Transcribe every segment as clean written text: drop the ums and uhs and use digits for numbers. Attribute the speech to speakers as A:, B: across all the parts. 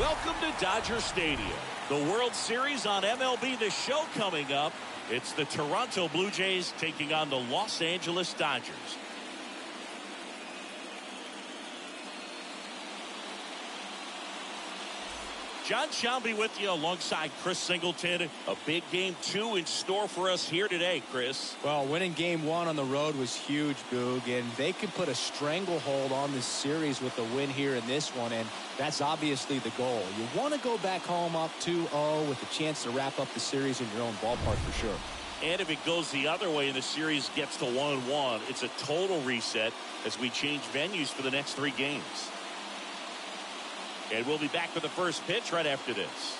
A: Welcome to Dodger Stadium. The World Series on MLB The Show coming up. It's the Toronto Blue Jays taking on the Los Angeles Dodgers. John Shelby with you alongside Chris Singleton. A big game 2 in store for us here today, Chris.
B: Well, winning game 1 on the road was huge, Boog, and they could put a stranglehold on this series with a win here in this one, and that's obviously the goal. You want to go back home up 2-0 with a chance to wrap up the series in your own ballpark for sure.
A: And if it goes the other way and the series gets to 1-1, it's a total reset as we change venues for the next 3 games. And we'll be back with the first pitch right after this.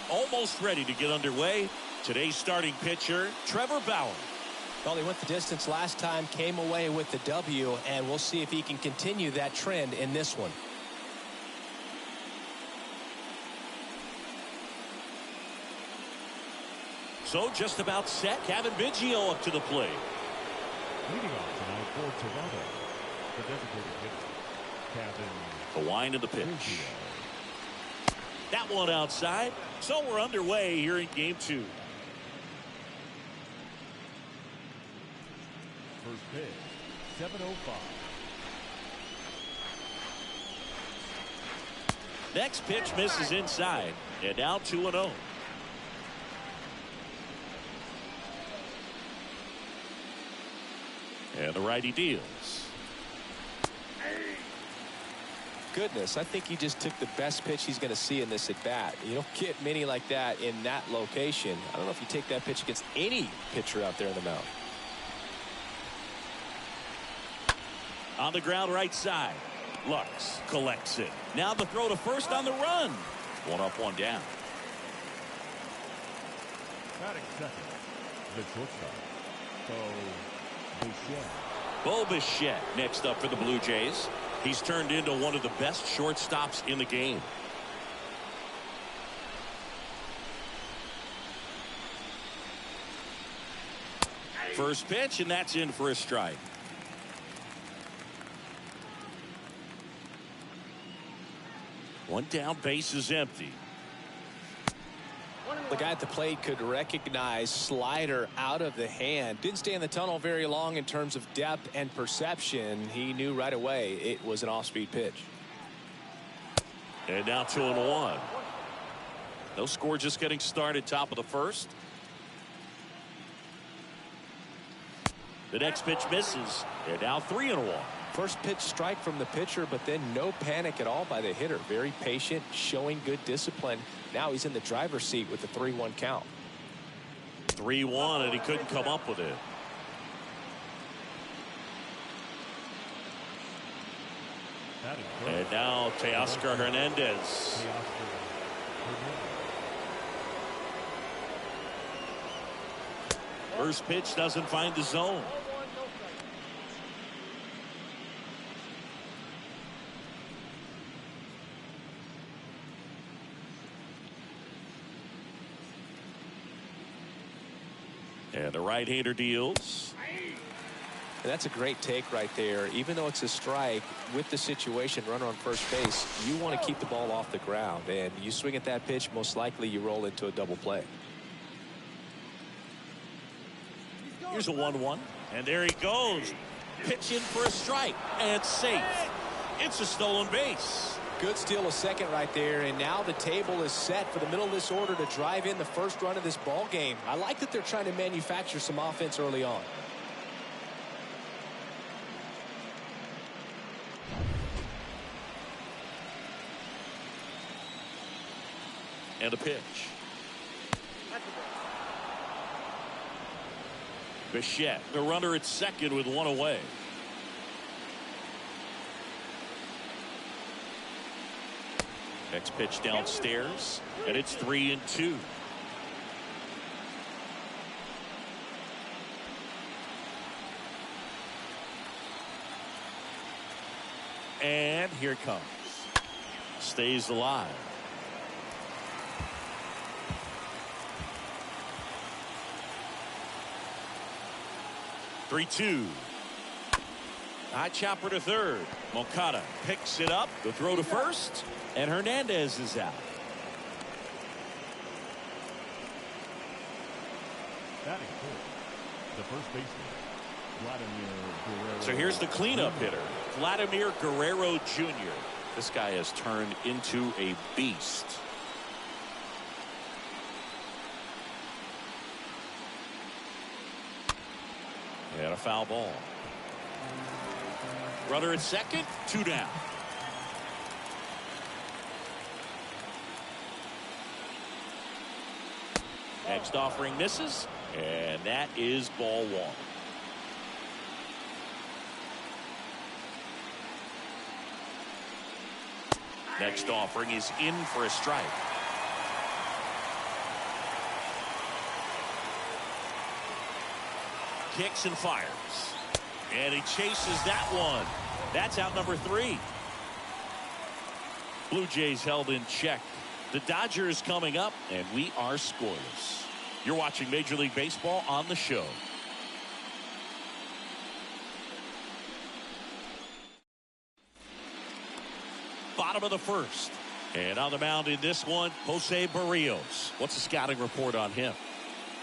A: Almost ready to get underway. Today's starting pitcher, Trevor Bauer.
B: Well, he went the distance last time, came away with the W, and we'll see if he can continue that trend in this one.
A: So just about set. Kevin Biggio up to the plate.
C: Leading off tonight for Toronto, the designated hitter, Kevin.
A: The wind of the pitch. That one outside. So we're underway here in game 2.
C: First pitch, 7:05.
A: Next pitch misses inside. And now 2-0. And the righty deals.
B: Goodness, I think he just took the best pitch he's going to see in this at bat. You don't get many like that in that location. I don't know if you take that pitch against any pitcher out there in the mound.
A: On the ground right side. Lux collects it. Now the throw to first on the run. 1 up, 1 down.
C: Batting second, the shortstop,
A: Bo Bichette next up for the Blue Jays. He's turned into one of the best shortstops in the game. First pitch, and that's in for a strike. One down, base is empty.
B: The guy at the plate could recognize slider out of the hand. Didn't stay in the tunnel very long in terms of depth and perception. He knew right away it was an off-speed pitch.
A: And now 2-1. No score, just getting started, top of the first. The next pitch misses. And now 3-1.
B: First pitch strike from the pitcher, but then no panic at all by the hitter. Very patient, showing good discipline. Now he's in the driver's seat with the 3-1 count.
A: 3-1, and he couldn't come up with it. And now Teoscar Hernandez. First pitch doesn't find the zone. And the right-hander deals.
B: And that's a great take right there. Even though it's a strike, with the situation, runner on first base, you want to keep the ball off the ground. And you swing at that pitch, most likely you roll into a double play.
A: Here's a 1-1. And there he goes. Pitch in for a strike. And safe. It's a stolen base.
B: Good steal of second right there, and now the table is set for the middle of this order to drive in the first run of this ball game. I like that they're trying to manufacture some offense early on.
A: And a pitch. Bichette, the runner at second with 1 away. Next pitch downstairs, and it's 3-2. And here it comes. Stays alive. 3-2. High chopper to third. Moncada picks it up. The throw to first. And Hernandez is out.
C: Batting fourth, the first baseman, Vladimir Guerrero.
A: So here's the cleanup hitter, Vladimir Guerrero Jr. This guy has turned into a beast. And a foul ball. Runner at second, 2 down. Next offering misses, and that is ball 1. Next offering is in for a strike. Kicks and fires. And he chases that one. That's out number 3. Blue Jays held in check. The Dodgers coming up, and we are scoreless. You're watching Major League Baseball on the show. Bottom of the first. And on the mound in this one, Jose Barrios. What's the scouting report on him?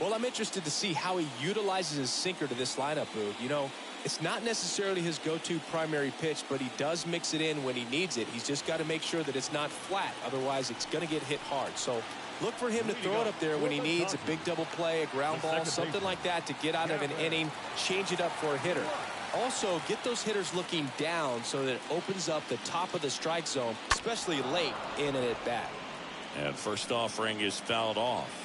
B: Well, I'm interested to see how he utilizes his sinker to this lineup, Boog. You know, it's not necessarily his go-to primary pitch, but he does mix it in when he needs it. He's just got to make sure that it's not flat. Otherwise, it's going to get hit hard. So look for him to throw it up there when he needs a big double play, a ground ball, something like that to get out of an inning, change it up for a hitter. Also, get those hitters looking down so that it opens up the top of the strike zone, especially late in an at-bat.
A: And first offering is fouled off.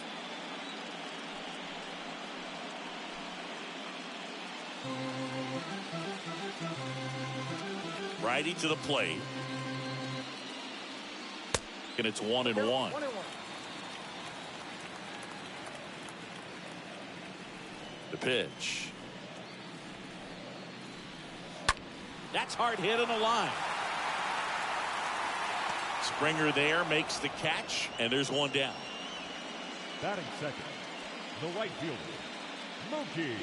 A: Righty to the plate. And it's 1-1. The pitch. That's hard hit on the line. Springer there makes the catch, and there's 1 down.
C: Batting second, the right fielder, Mookie.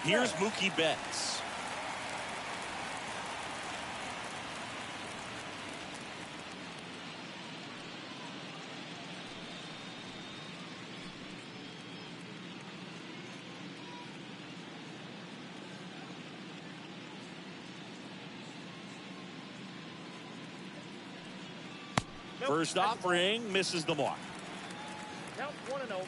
A: Here's Mookie Betts. First offering misses the mark.
D: Count 1-0.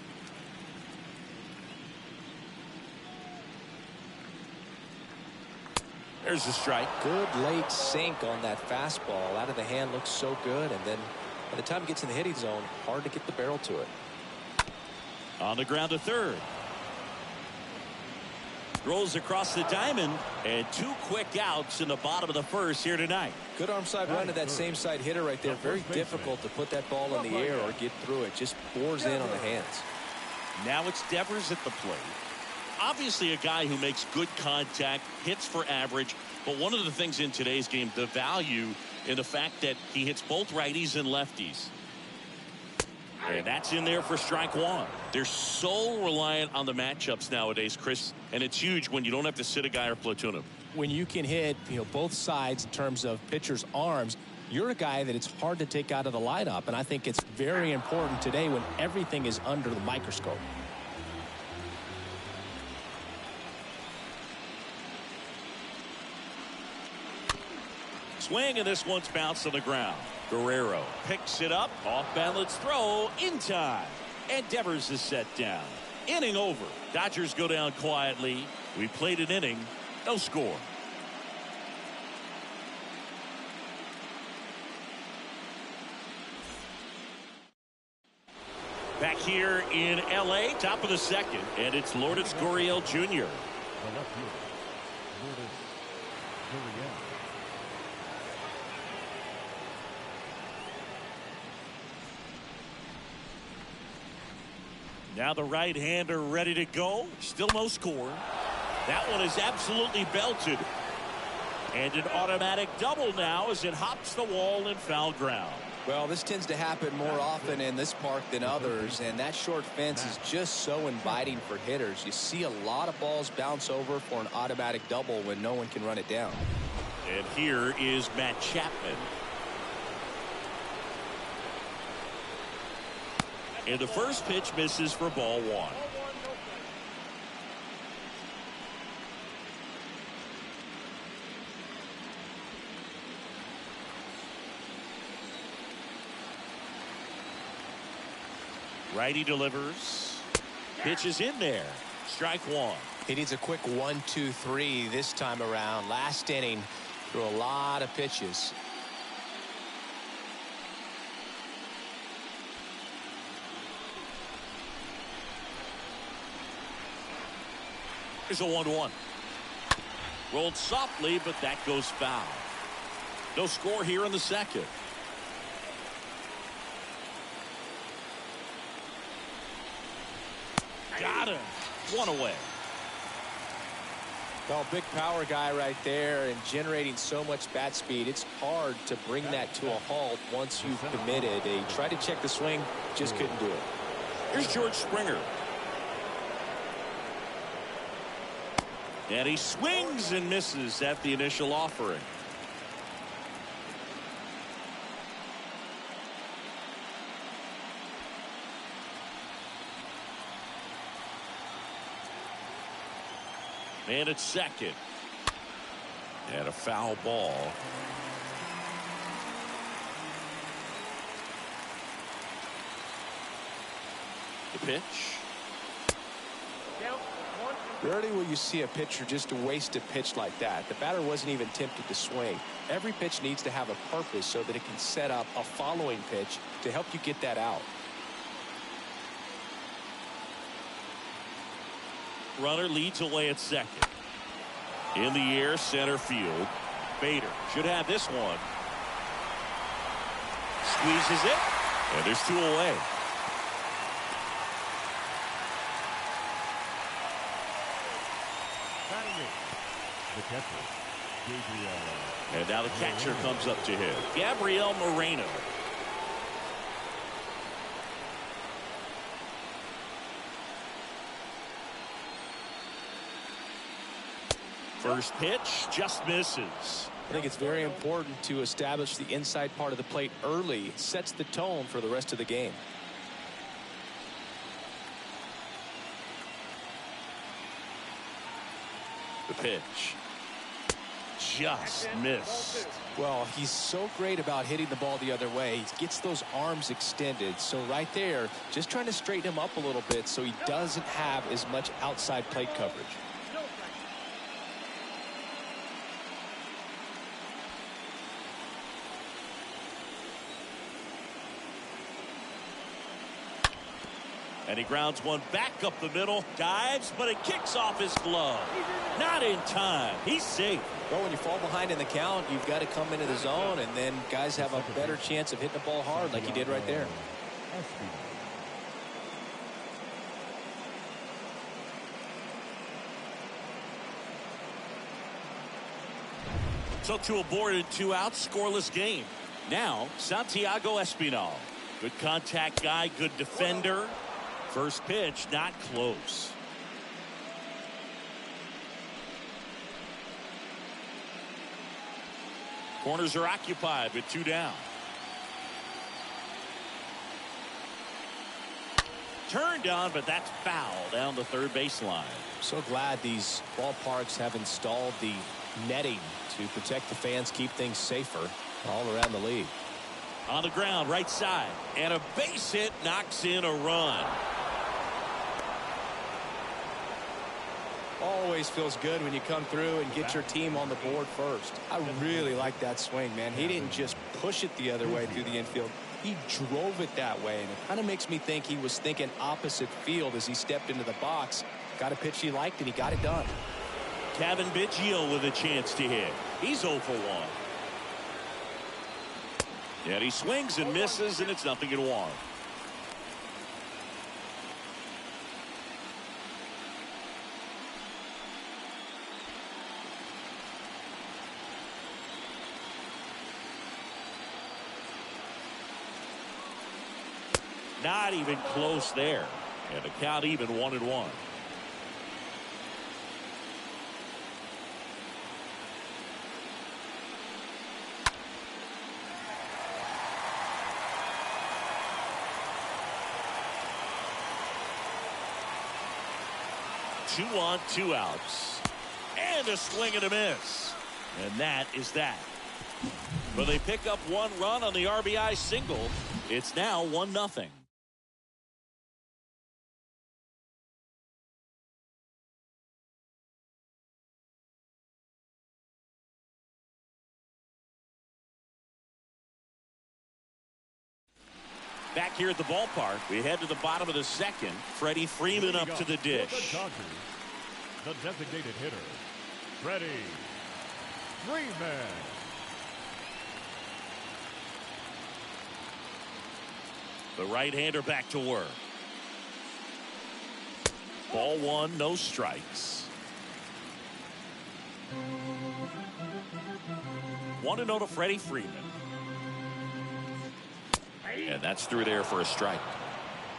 A: There's the strike.
B: Good late sink on that fastball. Out of the hand, looks so good. And then by the time it gets in the hitting zone, hard to get the barrel to it.
A: On the ground to third. Throws across the diamond, and 2 quick outs in the bottom of the first here tonight.
B: Good arm side run to that same side hitter right there. Very difficult to put that ball in the air or get through it. Just bores in on the hands.
A: Now it's Devers at the plate. Obviously a guy who makes good contact, hits for average, but one of the things in today's game, the value in the fact that he hits both righties and lefties. And that's in there for strike 1. They're so reliant on the matchups nowadays, Chris, and it's huge when you don't have to sit a guy or platoon him.
B: When you can hit, both sides in terms of pitchers' arms, you're a guy that it's hard to take out of the lineup, and I think it's very important today when everything is under the microscope.
A: Swing, and this one's bounced on the ground. Guerrero picks it up, off balance throw in time, and Devers is set down. Inning over. Dodgers go down quietly. We played an inning, no score. Back here in LA, top of the second, and it's Lourdes Gurriel Jr.
C: The left fielder, Lourdes Gurriel.
A: Now the right-hander ready to go. Still no score. That one is absolutely belted. And an automatic double now as it hops the wall and foul ground.
B: Well, this tends to happen more often in this park than others, and that short fence is just so inviting for hitters. You see a lot of balls bounce over for an automatic double when no one can run it down.
A: And here is Matt Chapman. And the first pitch misses for ball one. Righty delivers. Pitch is in there. Strike one.
B: He needs a quick 1-2-3 this time around. Last inning, threw a lot of pitches.
A: Here's a 1-1. Rolled softly, but that goes foul. No score here in the second. Got him. One away.
B: Well, big power guy right there and generating so much bat speed. It's hard to bring that to a halt once you've committed. They tried to check the swing, just couldn't do it.
A: Here's George Springer. And he swings and misses at the initial offering. And it's second. And a foul ball. The pitch.
D: Count. 1.
B: Rarely will you see a pitcher just waste a pitch like that. The batter wasn't even tempted to swing. Every pitch needs to have a purpose so that it can set up a following pitch to help you get that out.
A: Runner leads away at second. In the air, center field. Bader should have this one. Squeezes it. And there's two away.
C: The catcher, Gabriel.
A: And now the catcher comes up to him. Gabriel Moreno. First pitch just misses.
B: I think it's very important to establish the inside part of the plate early. It sets the tone for the rest of the game.
A: The pitch just missed.
B: Well, he's so great about hitting the ball the other way. He gets those arms extended. So right there, just trying to straighten him up a little bit so he doesn't have as much outside plate coverage.
A: And he grounds one back up the middle, dives, but it kicks off his glove. Not in time. He's safe.
B: Well, when you fall behind in the count, you've got to come into the zone, and then guys have a better chance of hitting the ball hard like he did right there.
A: So 2 aboard and 2 out, scoreless game. Now, Santiago Espinal. Good contact guy, good defender. First pitch, not close. Corners are occupied with 2 down. Turned on, but that's foul down the third baseline.
B: So glad these ballparks have installed the netting to protect the fans, keep things safer all around the league.
A: On the ground, right side, and a base hit knocks in a run.
B: Always feels good when you come through and get your team on the board first. I really like that swing, man. He didn't just push it the other way through the infield. He drove it that way, and it kind of makes me think he was thinking opposite field as he stepped into the box. Got a pitch he liked, and he got it done.
A: Kevin Biggio with a chance to hit. He's 0 for 1. And he swings and misses, and it's 0-1. Not even close there. And the count even 1-1. Two on, two outs. And a swing and a miss. And that is that. But they pick up one run on the RBI single. It's now 1-0. Back here at the ballpark, we head to the bottom of the second. Freddie Freeman up to the dish.
C: The designated hitter, Freddie Freeman.
A: The right-hander back to work. Ball one, no strikes. 1-0 to Freddie Freeman. And that's through there for a strike.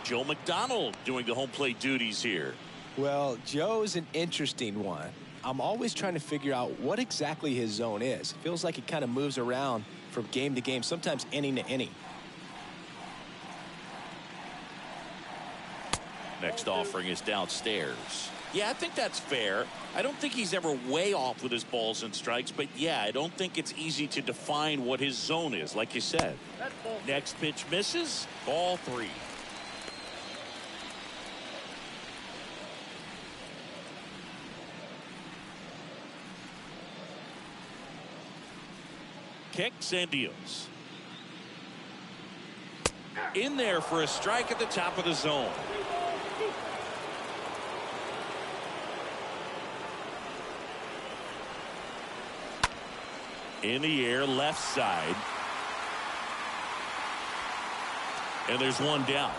A: Joe McDonald doing the home plate duties here.
B: Well, Joe's an interesting one. I'm always trying to figure out what exactly his zone is. It feels like it kind of moves around from game to game, sometimes inning to inning.
A: Next offering is downstairs. Yeah, I think that's fair. I don't think he's ever way off with his balls and strikes, but yeah, I don't think it's easy to define what his zone is, like you said. Next pitch misses. Ball three. Kicks and deals. In there for a strike at the top of the zone. In the air, left side. And there's one down.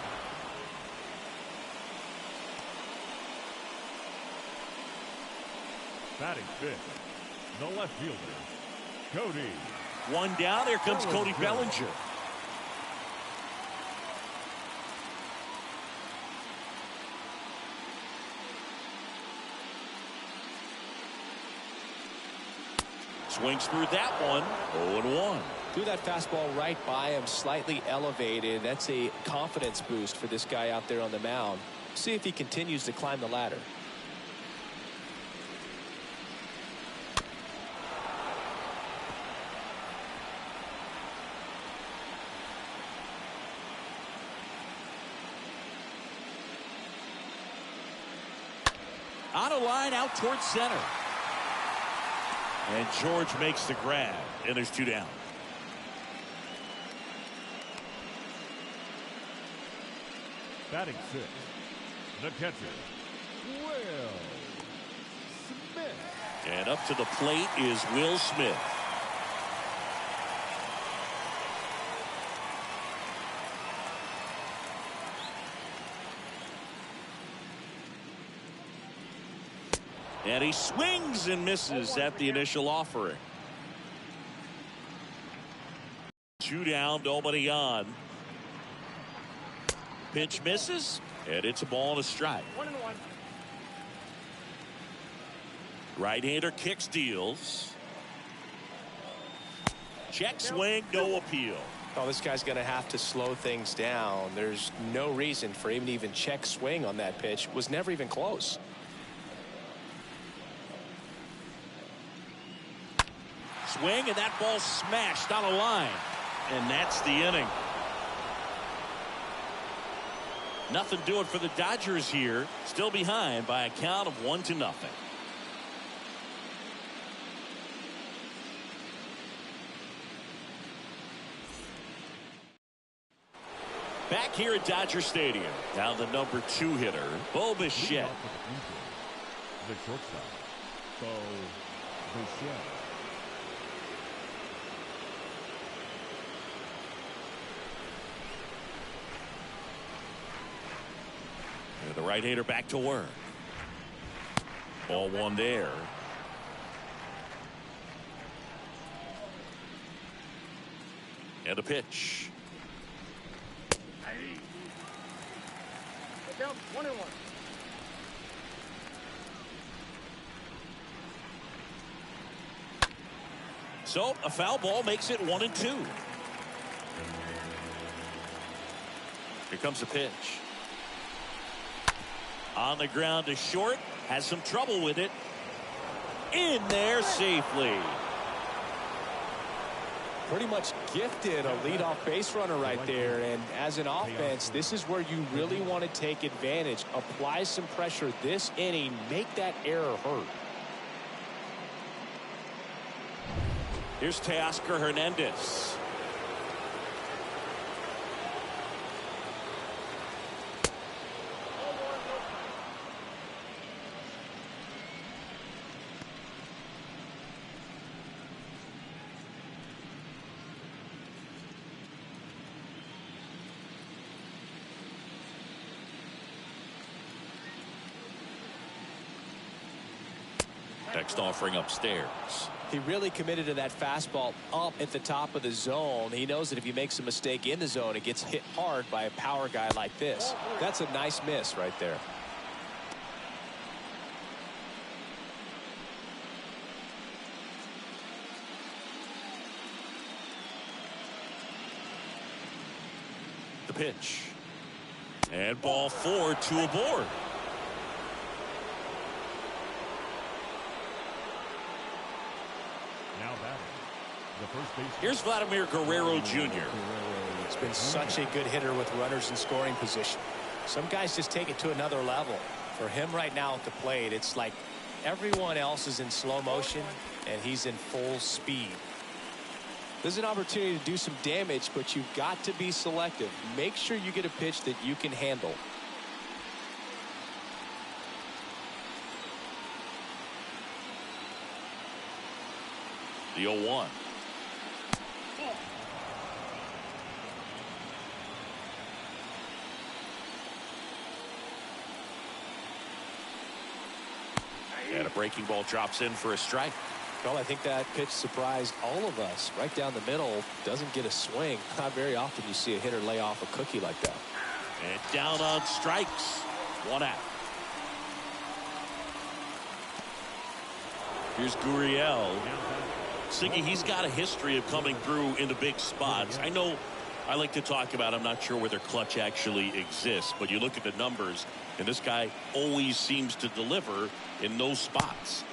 C: Batting fifth, the left fielder, Cody.
A: One down. Here comes Cody Bellinger. Swings through that one. 0-1.
B: Threw that fastball right by him, slightly elevated. That's a confidence boost for this guy out there on the mound. See if he continues to climb the ladder.
A: On a line out towards center. And George makes the grab. And there's two down.
C: Batting sixth, the catcher, Will Smith.
A: And up to the plate is Will Smith. And he swings and misses at the initial offering. Two down, nobody on. Pitch misses, and it's a ball and a strike.
D: 1-1.
A: Right-hander kicks, deals. Check swing, no appeal.
B: Oh, this guy's going to have to slow things down. There's no reason for him to even check swing on that pitch. Was never even close.
A: Swing, and that ball smashed on a line. And that's the inning. Nothing doing for the Dodgers here. Still behind by a count of 1-0. Back here at Dodger Stadium. Now the number 2 hitter, Bo Bichette.
C: The shortstop, Bo Bichette.
A: And the right-hander back to work. Ball one there. And a pitch.
D: Count 1-1.
A: So a foul ball makes it 1-2. Here comes the pitch. On the ground to short. Has some trouble with it. In there safely.
B: Pretty much gifted a leadoff base runner right there. And as an offense, this is where you really want to take advantage. Apply some pressure this inning. Make that error hurt.
A: Here's Teoscar Hernandez. Next offering upstairs.
B: He really committed to that fastball up at the top of the zone. He knows that if he makes a mistake in the zone, it gets hit hard by a power guy like this. That's a nice miss right there.
A: The pitch. And ball 4, 2 aboard.
C: Now batting, the first baseman.
A: Here's Vladimir Guerrero Jr.
B: He's been such a good hitter with runners in scoring position. Some guys just take it to another level. For him right now at the plate, it's like everyone else is in slow motion and he's in full speed. There's an opportunity to do some damage, but you've got to be selective. Make sure you get a pitch that you can handle.
A: The 0-1. And a breaking ball drops in for a strike.
B: Well, I think that pitch surprised all of us. Right down the middle, doesn't get a swing. Not very often you see a hitter lay off a cookie like that.
A: And down on strikes. 1 out. Here's Gurriel. Siggy, he's got a history of coming through into big spots. I know I like to talk about, I'm not sure whether clutch actually exists, but you look at the numbers, and this guy always seems to deliver in those spots.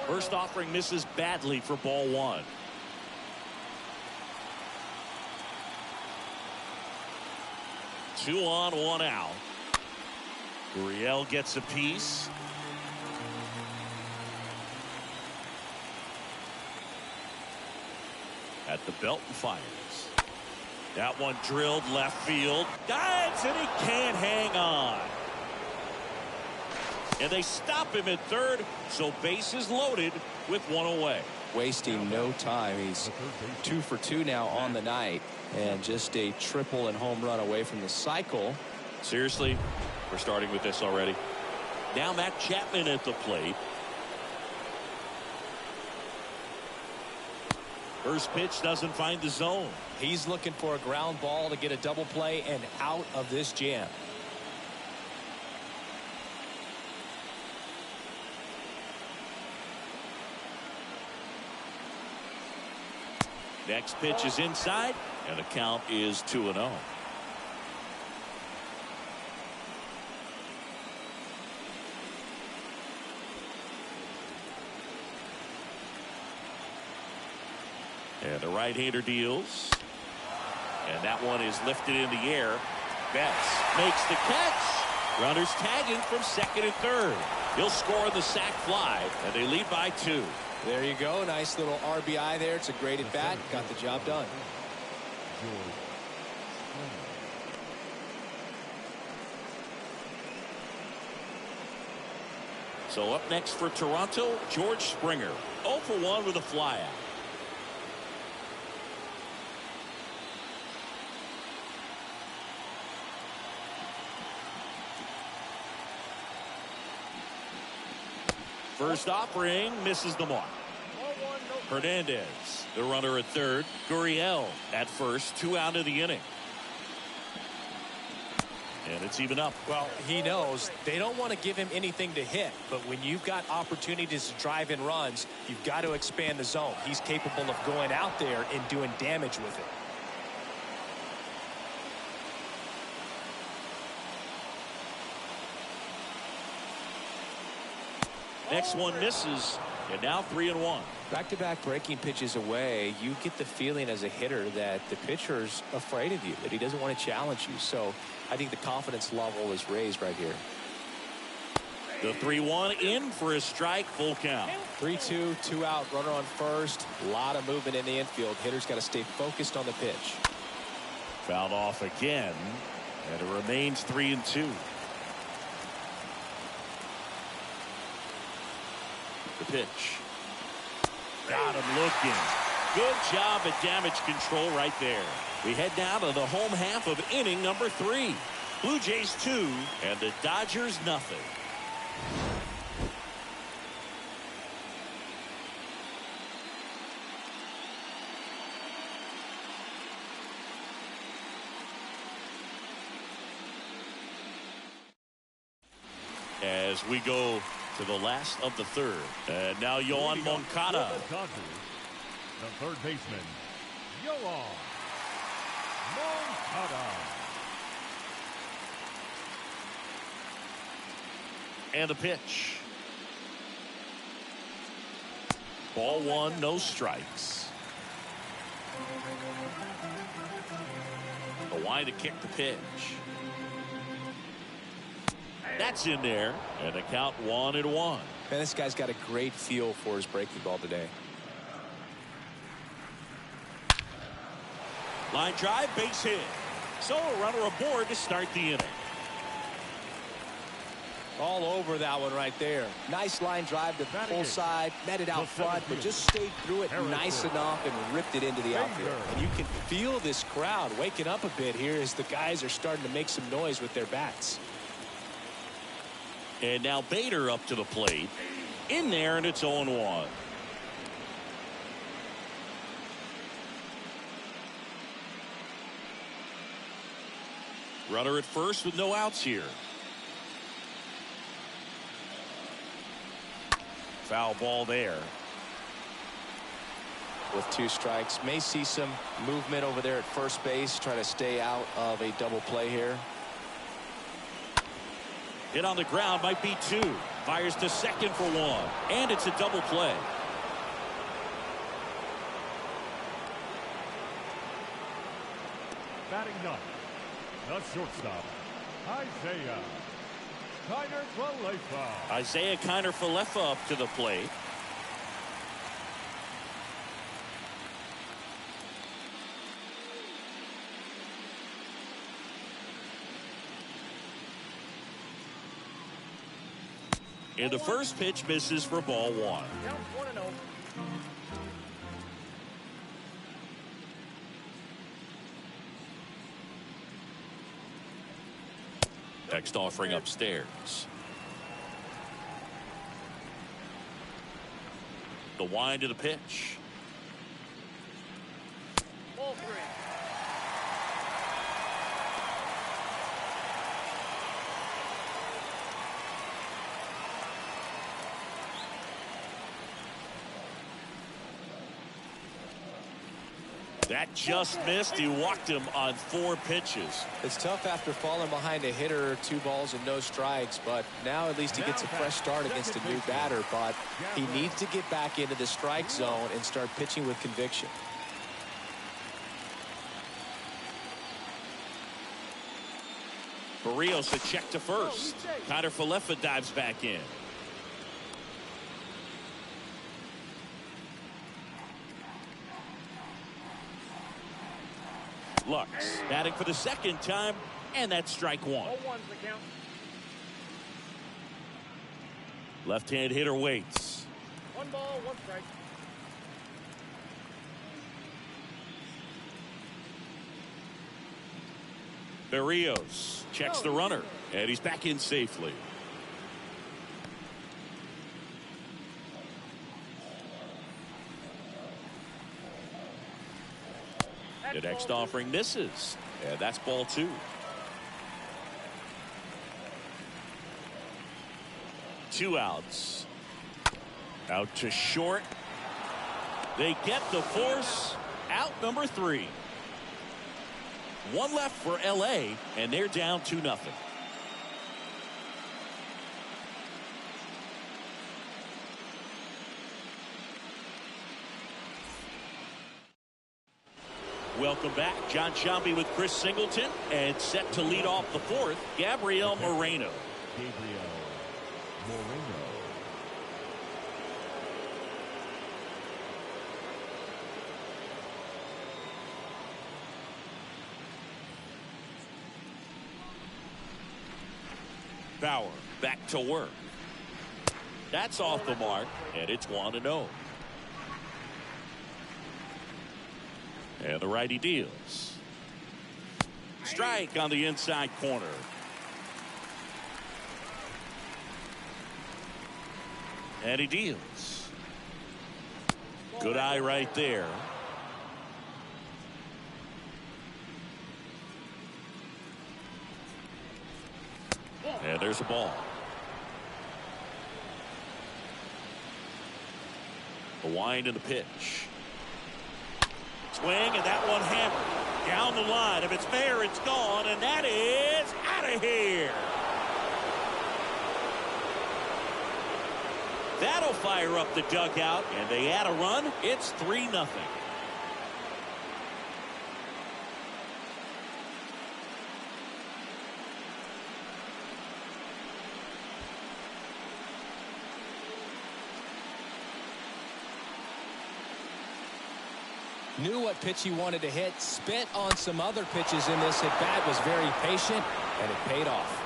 A: First offering misses badly for ball 1. Two on, 1 out. Gurriel gets a piece. At the belt and fires. That one drilled left field. Dives and he can't hang on. And they stop him at third, so bases loaded with 1 away.
B: Wasting no time. He's 2 for 2 now on the night, and just a triple and home run away from the cycle.
A: Seriously, we're starting with this already. Now Matt Chapman at the plate. First pitch doesn't find the zone.
B: He's looking for a ground ball to get a double play and out of this jam.
A: Next pitch is inside, and the count is 2-0. And the right-hander deals. And that one is lifted in the air. Betts makes the catch. Runners tagging from second and third. He'll score on the sac fly, and they lead by 2.
B: There you go. Nice little RBI there. It's a great at bat. Got the job done.
A: So up next for Toronto, George Springer. 0 for 1 with a flyout. First offering misses the mark. Hernandez, the runner at third. Gurriel at first, 2 out of the inning. And it's even up.
E: Well, he knows they don't want to give him anything to hit, but when you've got opportunities to drive in runs, you've got to expand the zone. He's capable of going out there and doing damage with it.
A: Next one misses, and now 3-1.
B: Back-to-back breaking pitches away, you get the feeling as a hitter that the pitcher's afraid of you, that he doesn't want to challenge you. So I think the confidence level is raised right here.
A: The 3-1 in for a strike, full count.
B: 3-2, 2 out, runner on first. A lot of movement in the infield. Hitter's got to stay focused on the pitch.
A: Fouled off again, and it remains 3-2. The pitch. Got him looking. Good job at damage control right there. We head now to the home half of inning number 3. Blue Jays 2 and the Dodgers nothing. As we go to the last of the third. And now Yoan Moncada.
C: The third baseman, Yoan Moncada.
A: And the pitch. Ball 1, no strikes. The line to kick the pitch. That's in there, and the count 1-1.
B: Man, this guy's got a great feel for his breaking ball today.
A: Line drive, base hit. So a runner aboard to start the inning.
B: All over that one right there. Nice line drive to the full side, met it out front, but just stayed through it nice enough and ripped it into the outfield. And you can feel this crowd waking up a bit here as the guys are starting to make some noise with their bats.
A: And now Bader up to the plate. In there, and it's 0-1. Runner at first with no outs here. Foul ball there.
B: With 2 strikes, may see some movement over there at first base, try to stay out of a double play here.
A: Hit on the ground, might be 2. Fires to second for 1. And it's a double play.
C: Batting ninth, the shortstop,
A: Isaiah Kiner-Falefa up to the plate. And the first pitch misses for ball 1.
D: Count 1-0.
A: Next offering upstairs. The wind to the pitch.
D: Ball 3.
A: That just missed. He walked him on 4 pitches.
B: It's tough after falling behind a hitter, 2 balls and no strikes, but now at least he gets a fresh start against a new batter. But he needs to get back into the strike zone and start pitching with conviction.
A: Barrios a check to first. Kiner-Falefa dives back in. Lux batting for the second time, and that's strike 1.
D: 0-1's the count.
A: Left-hand hitter waits.
D: 1 ball, 1 strike.
A: Barrios checks the runner, and he's back in safely. The next offering misses, and that's ball 2. 2 outs. Out to short. They get the force. Out number 3. 1 left for LA, and they're down 2-0. Welcome back. John Sciambi with Chris Singleton, and set to lead off the 4th, Gabriel Moreno.
C: Gabriel Moreno.
A: Bauer back to work. That's off the mark, and it's 1-0. And the righty deals. Strike on the inside corner. And he deals. Good eye right there. And there's a ball. The wind and the pitch. Swing, and that one hammered down the line. If it's fair, it's gone, and that is out of here. That'll fire up the dugout, and they add a run. It's 3-0.
B: Knew what pitch he wanted to hit, spit on some other pitches in this at bat, was very patient, and it paid off.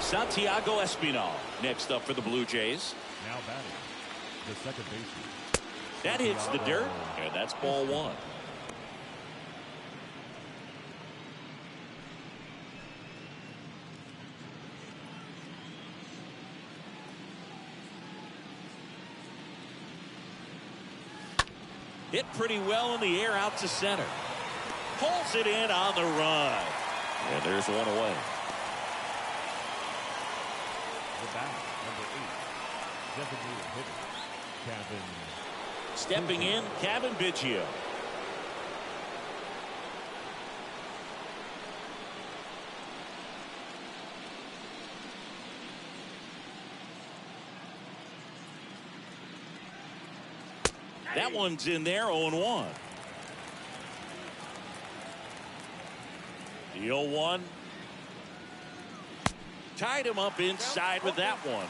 A: Santiago Espinal next up for the Blue Jays.
C: Now batting, the second baseman.
A: That hits the dirt, and that's ball 1. Hit pretty well in the air out to center. Pulls it in on the run. And there's one away.
C: The bat, number 8, designated hitter, Kevin.
A: Stepping in, Kevin Biggio. That one's in there, 0-1. The 0-1. Tied him up inside with that one.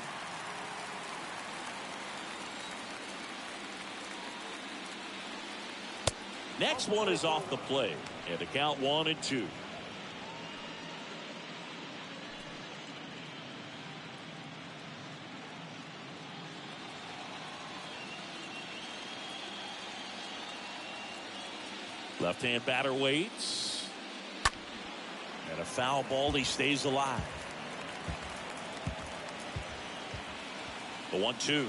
A: Next one is off the plate, and the count 1-2. Left-hand batter waits. And a foul ball. He stays alive. The 1-2.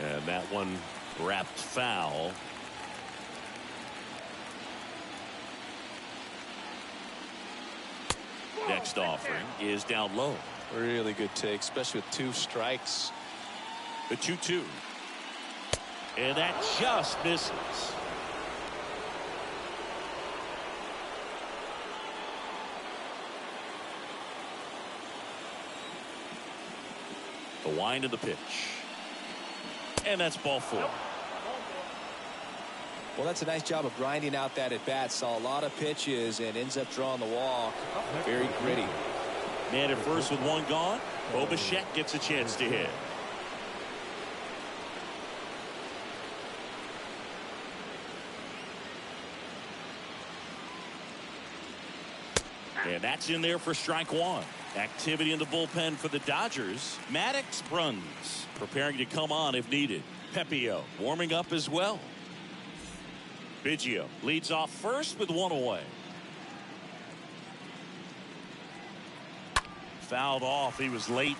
A: And that one wrapped foul. Next offering is down low.
B: Really good take, especially with 2 strikes.
A: The 2-2. And that just misses. The wind of the pitch. And that's ball 4.
B: Well, that's a nice job of grinding out that at bat. Saw a lot of pitches and ends up drawing the walk. Very gritty.
A: Man at first with 1 gone. Bo Bichette gets a chance to hit. And that's in there for strike 1. Activity in the bullpen for the Dodgers. Maddox Bruns preparing to come on if needed. Pepio warming up as well. Biggio leads off first with 1 away. Fouled off. He was late.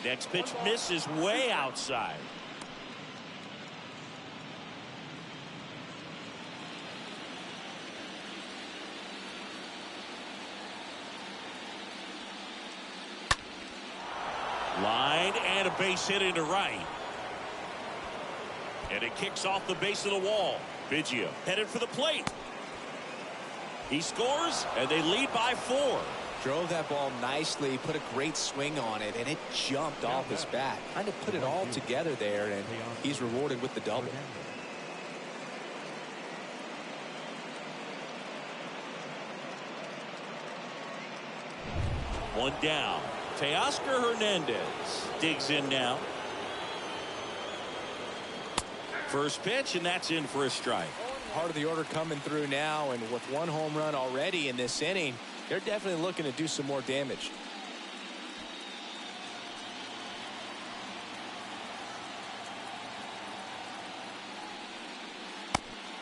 A: Next pitch misses way outside. Line and a base hit into right. And it kicks off the base of the wall. Biggio headed for the plate. He scores, and they lead by 4.
B: Drove that ball nicely, put a great swing on it, and it jumped off his bat. Kind of put it all together there, and he's rewarded with the double.
A: One down. Teoscar Hernandez digs in now. First pitch, and that's in for a strike.
B: Part of the order coming through now, and with 1 home run already in this inning, they're definitely looking to do some more damage.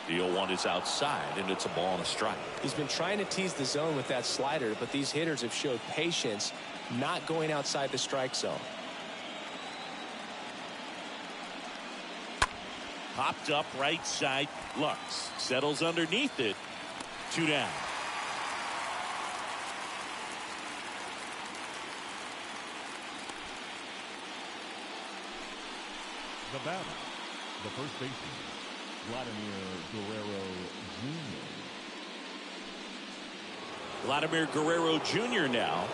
A: The 0-1 is outside, and it's a ball and a strike.
B: He's been trying to tease the zone with that slider, but these hitters have showed patience, not going outside the strike zone.
A: Popped up right side. Lux settles underneath it. 2 down.
C: The batter, the first baseman, Vladimir Guerrero Jr.
A: Vladimir Guerrero Jr. now.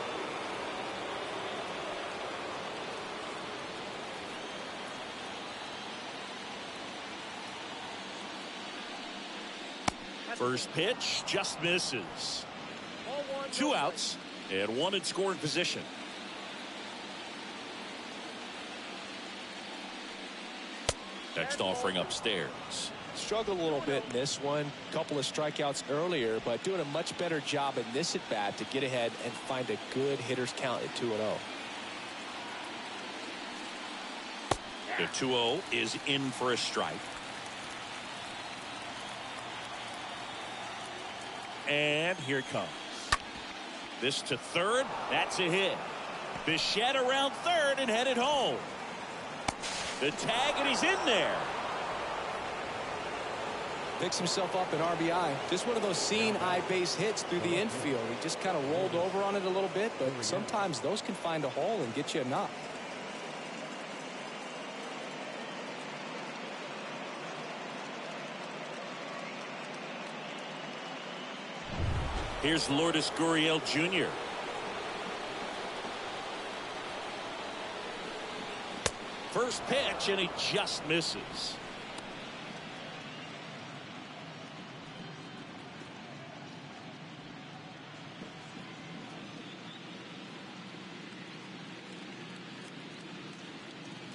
A: First pitch just misses. 2 outs and 1 in scoring position. Next offering upstairs.
B: Struggled a little bit in this one. Couple of strikeouts earlier, but doing a much better job in this at bat to get ahead and find a good hitter's count at 2-0.
A: The 2-0 is in for a strike. And here it comes. This to third. That's a hit. Bichette around third and headed home. The tag, and he's in there.
B: Picks himself up an RBI. Just one of those seeing eye base hits through the infield. He just kind of rolled over on it a little bit, but sometimes those can find a hole and get you a knock.
A: Here's Lourdes Gurriel Jr. First pitch, and he just misses.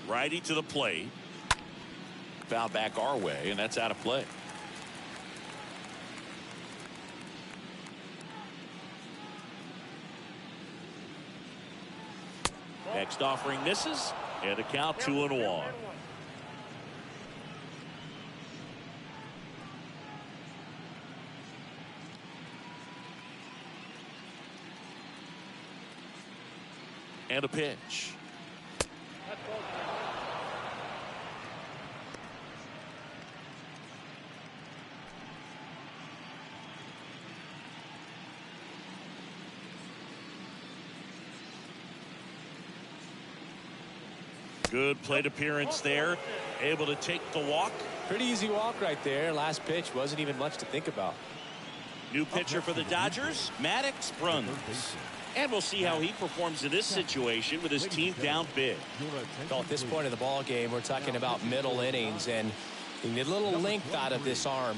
A: Righty to the plate. Foul back our way, and that's out of play. Next offering misses, and a count 2-1. And a pitch. Good plate appearance there. Able to take the walk.
B: Pretty easy walk right there. Last pitch wasn't even much to think about.
A: New pitcher for the Dodgers, Maddox Bruns. And we'll see how he performs in this situation with his team down big.
B: Well, at this point in the ball game, we're talking about middle innings, and you need a little length out of this arm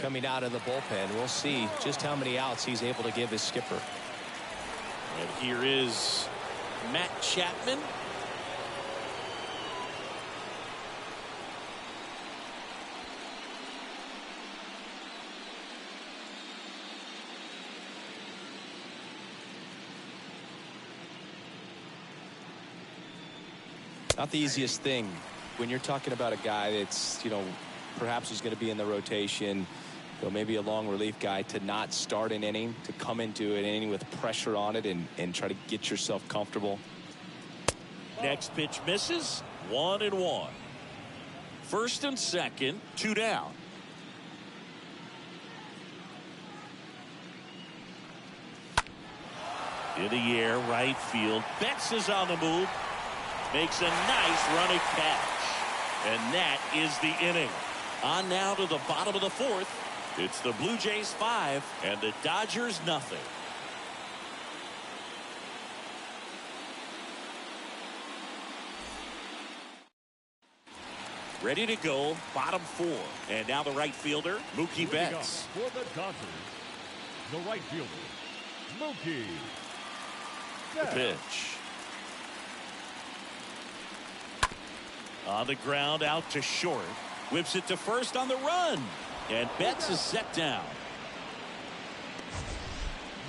B: coming out of the bullpen. We'll see just how many outs he's able to give his skipper.
A: And here is Matt Chapman.
B: Not the easiest thing when you're talking about a guy that's, perhaps is going to be in the rotation, maybe a long relief guy, to not start an inning, to come into an inning with pressure on it and try to get yourself comfortable.
A: Next pitch misses. 1-1. First and second, 2 down. In the air, right field. Betts is on the move. Makes a nice running catch. And that is the inning. On now to the bottom of the fourth. It's the Blue Jays 5 and the Dodgers nothing. Ready to go, bottom 4. And now the right fielder, Mookie Betts.
C: For the Dodgers, the right fielder, Mookie
A: The
C: Betts.
A: pitch. On the ground, out to short. Whips it to first on the run. And Betts is set down.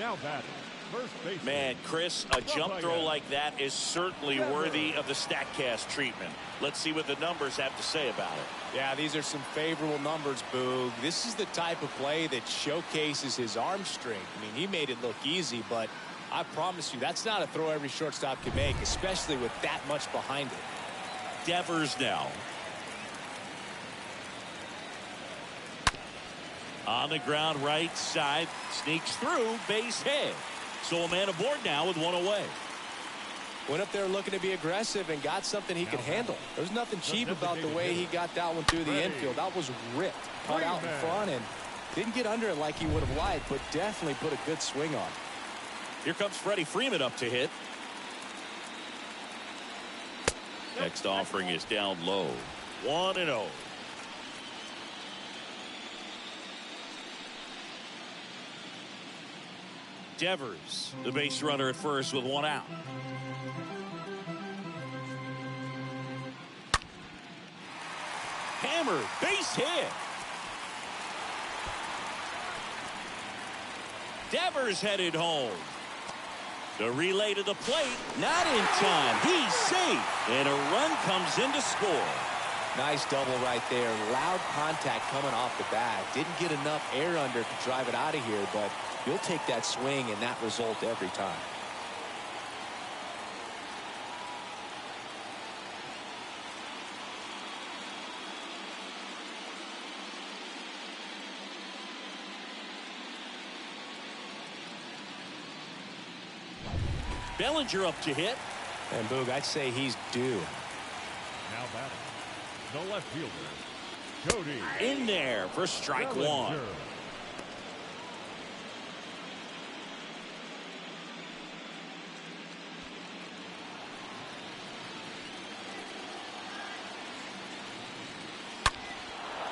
C: Now batting, first baseman.
A: Man, Chris, a jump throw like that is certainly worthy of the StatCast treatment. Let's see what the numbers have to say about it.
B: Yeah, these are some favorable numbers, Boog. This is the type of play that showcases his arm strength. I mean, he made it look easy, but I promise you, that's not a throw every shortstop can make, especially with that much behind it.
A: Devers now. On the ground, right side, sneaks through, base hit. So a man aboard now with 1 away.
B: Went up there looking to be aggressive and got something he could handle. There's nothing cheap about the way he got that one through the infield. That was ripped, cut out in front, and didn't get under it like he would have liked, but definitely put a good swing on.
A: Here comes Freddie Freeman up to hit. Next offering is down low. 1-0. Devers, the base runner at first with 1 out. Hammer, base hit. Devers headed home. The relay to the plate, not in time. He's safe, and a run comes in to score.
B: Nice double right there. Loud contact coming off the bat. Didn't get enough air under to drive it out of here, but you'll take that swing and that result every time.
A: Bellinger up to hit.
B: And Boog, I'd say he's due.
C: Now batting, the left fielder, Cody.
A: In there for strike
C: Bellinger.
A: 1.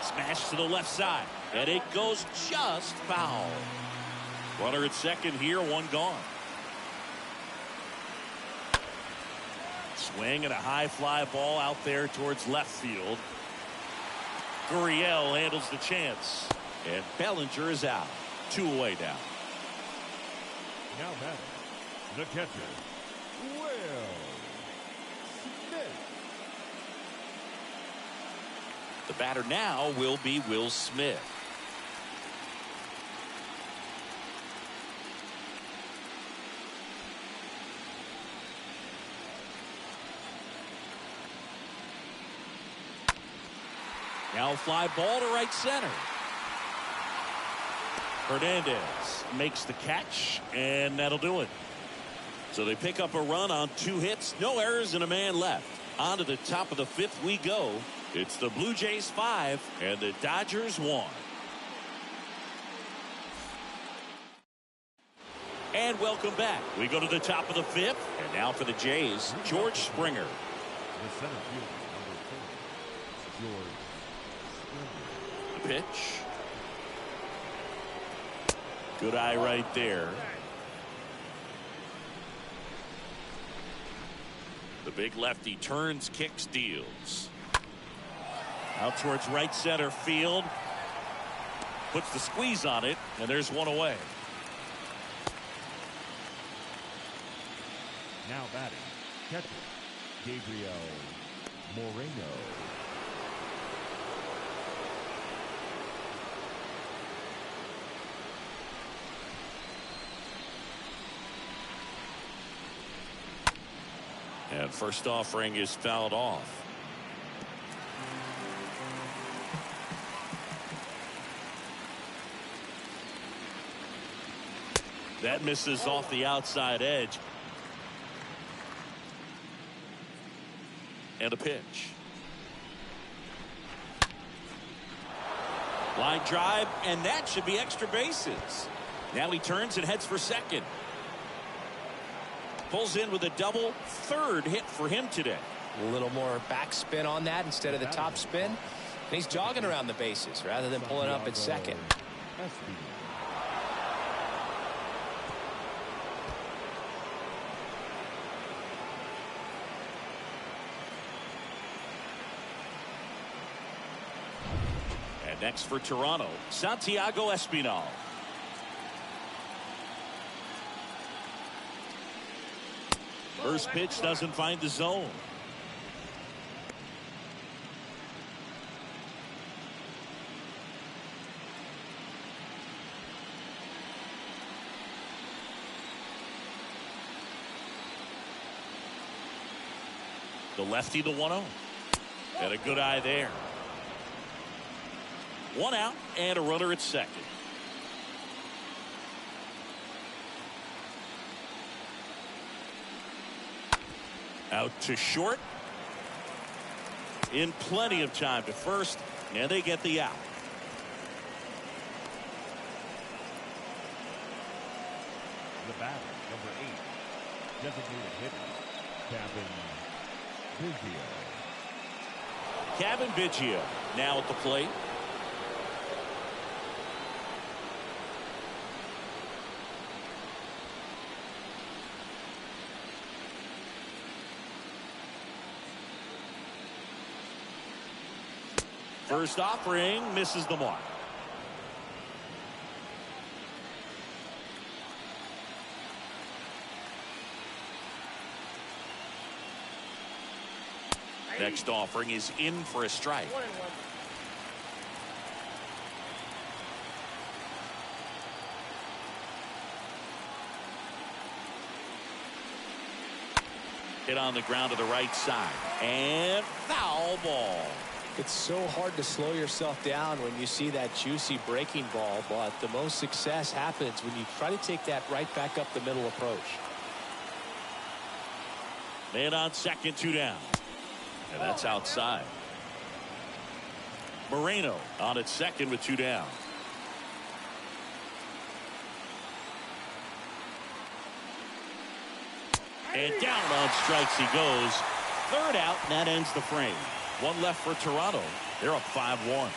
A: Smash to the left side, and it goes just foul. Runner at second here, 1 gone. Swing and a high fly ball out there towards left field. Gurriel handles the chance, and Bellinger is out. 2 away now.
C: Now batting, the catcher, Will Smith.
A: The batter now will be Will Smith. Now fly ball to right center. Hernandez makes the catch, and that'll do it. So they pick up a run on 2 hits, no errors, and a man left. On to the top of the 5th we go. It's the Blue Jays 5 and the Dodgers 1. And welcome back. We go to the top of the 5th, and now for the Jays, George Springer.
C: The center fielder, number 4, George Springer.
A: The pitch. Good eye right there. The big lefty turns, kicks, deals. Out towards right center field. Puts the squeeze on it, and there's 1 away.
C: Now batting, catcher, Gabriel Moreno.
A: And And first offering is fouled off. That misses off the outside edge. And a pitch. Line drive, and that should be extra bases. Now he turns and heads for second. Pulls in with a double, third hit for him today.
E: A little more backspin on that instead of the top spin. And he's jogging around the bases rather than pulling up at second.
A: And next for Toronto, Santiago Espinal. First pitch doesn't find the zone. The lefty, the 1-0. And a good eye there. One out and a runner at second. Out to short. In plenty of time to first, and they get the out.
C: The batter, number 8, designated hitter, Kevin Biggio.
A: Kevin Biggio now at the plate. First offering misses the mark. Next offering is in for a strike.
D: 1-1.
A: Hit on the ground to the right side. And foul ball.
B: It's so hard to slow yourself down when you see that juicy breaking ball, but the most success happens when you try to take that right back up the middle approach.
A: Man on second, 2 down. And that's outside. Moreno on at second with 2 down. And down on strikes he goes. Third out, and that ends the frame. One left for Toronto. They're up 5-1.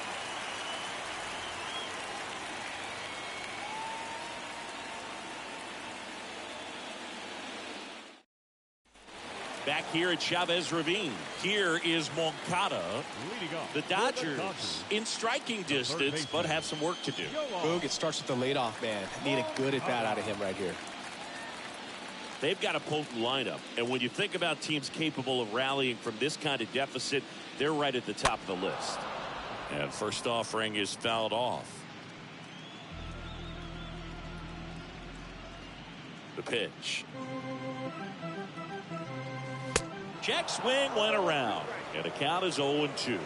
A: Back here at Chavez Ravine. Here is Moncada.
C: Leading off,
A: The Dodgers in striking distance, but have some work to do.
B: Boog, it starts with the leadoff man. Need a good at bat out of him right here.
A: They've got a potent lineup, and when you think about teams capable of rallying from this kind of deficit, they're right at the top of the list. And first offering is fouled off. The pitch. Check swing went around, and the count is 0-2.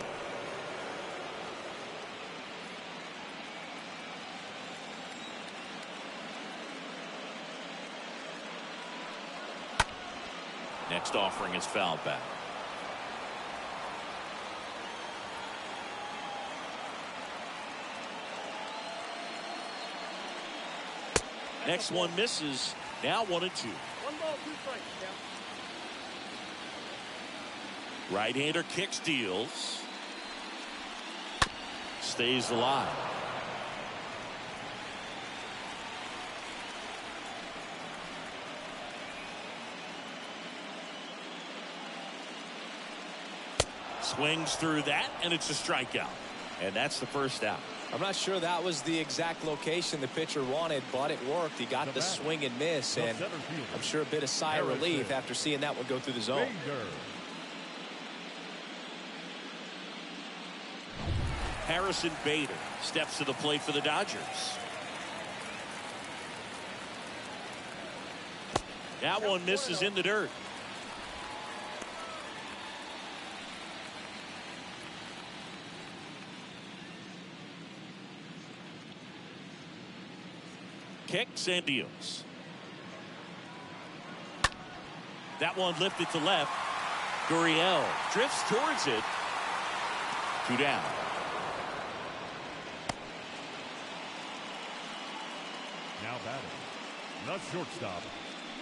A: Next offering is fouled back. Next one misses. Now 1-2.
D: 1 ball, 2 strikes. Down.
A: Right-hander kicks, deals. Stays alive. Swings through that, and it's a strikeout. And that's the first out.
B: I'm not sure that was the exact location the pitcher wanted, but it worked. He got the swing and miss, and I'm sure a bit of sigh of relief after seeing that one go through the zone.
A: Harrison Bader steps to the plate for the Dodgers. That one misses in the dirt. kicks and deals. That one lifted to left. Gurriel drifts towards it. 2 down.
C: Now batting, the shortstop,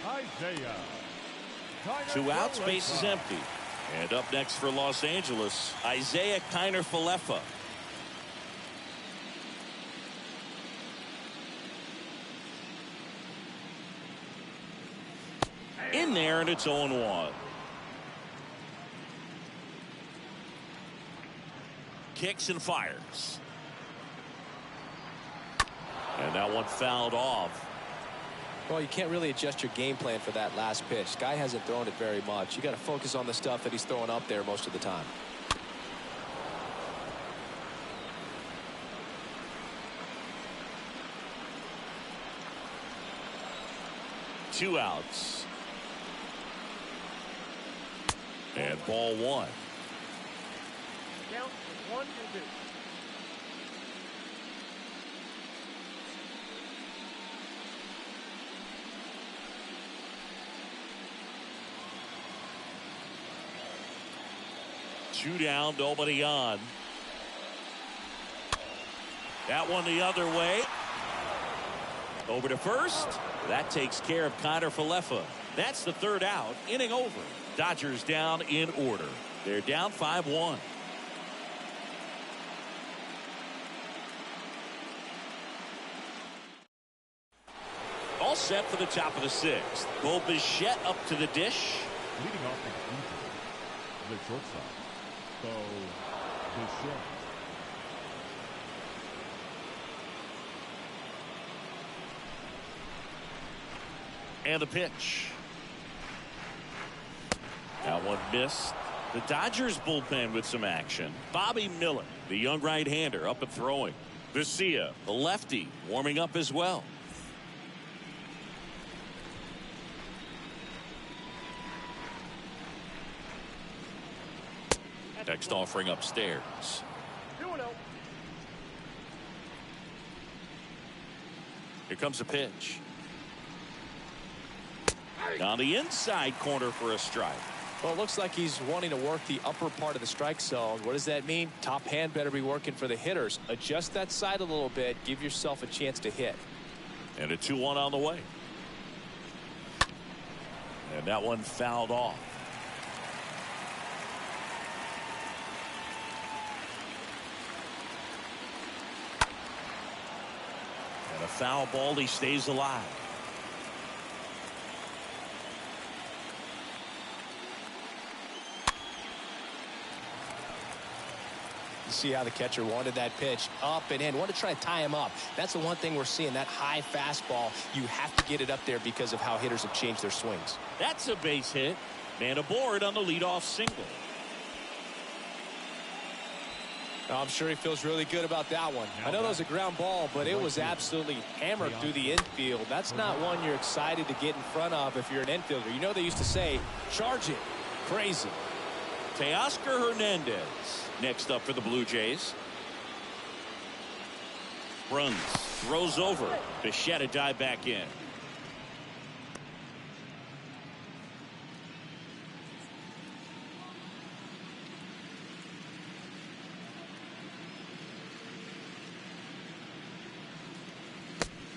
C: Isaiah.
A: 2 outs, base is empty. And up next for Los Angeles, Isaiah Kiner-Falefa. In there, and it's 0-1. Kicks and fires. And that one fouled off.
E: Well, you can't really adjust your game plan for that last pitch. Guy hasn't thrown it very much. You got to focus on the stuff that he's throwing up there most of the time.
A: Two outs. And ball 1.
D: Count 1-2.
A: Two down, nobody on. That one the other way. Over to first. That takes care of Kiner-Falefa. That's the 3rd out. Inning over. Dodgers down in order. They're down 5-1. All set for the top of the 6th. Bo Bichette up to the dish.
C: Leading off the shortstop, Bo Bichette.
A: And the pitch. That one missed. The Dodgers bullpen with some action. Bobby Miller, the young right-hander, up and throwing. Vesia, the lefty, warming up as well. Next offering upstairs.
D: 2-0.
A: Here comes a pitch. Down the inside corner for a strike.
E: Well, it looks like he's wanting to work the upper part of the strike zone. What does that mean? Top hand better be working for the hitters. Adjust that side a little bit. Give yourself a chance to hit.
A: And a 2-1 on the way. And that one fouled off. And a foul ball, he stays alive.
E: You see how the catcher wanted that pitch up and in. Want to try to tie him up. That's the one thing we're seeing. That high fastball, you have to get it up there because of how hitters have changed their swings.
A: That's a base hit. Man aboard on the leadoff single.
E: I'm sure he feels really good about that one. I know that was a ground ball, but it was absolutely hammered through the infield. That's not one you're excited to get in front of if you're an infielder. You know they used to say, charge it. Crazy.
A: Teoscar Hernandez next up for the Blue Jays. Runs, throws over. Bichette a dive back in.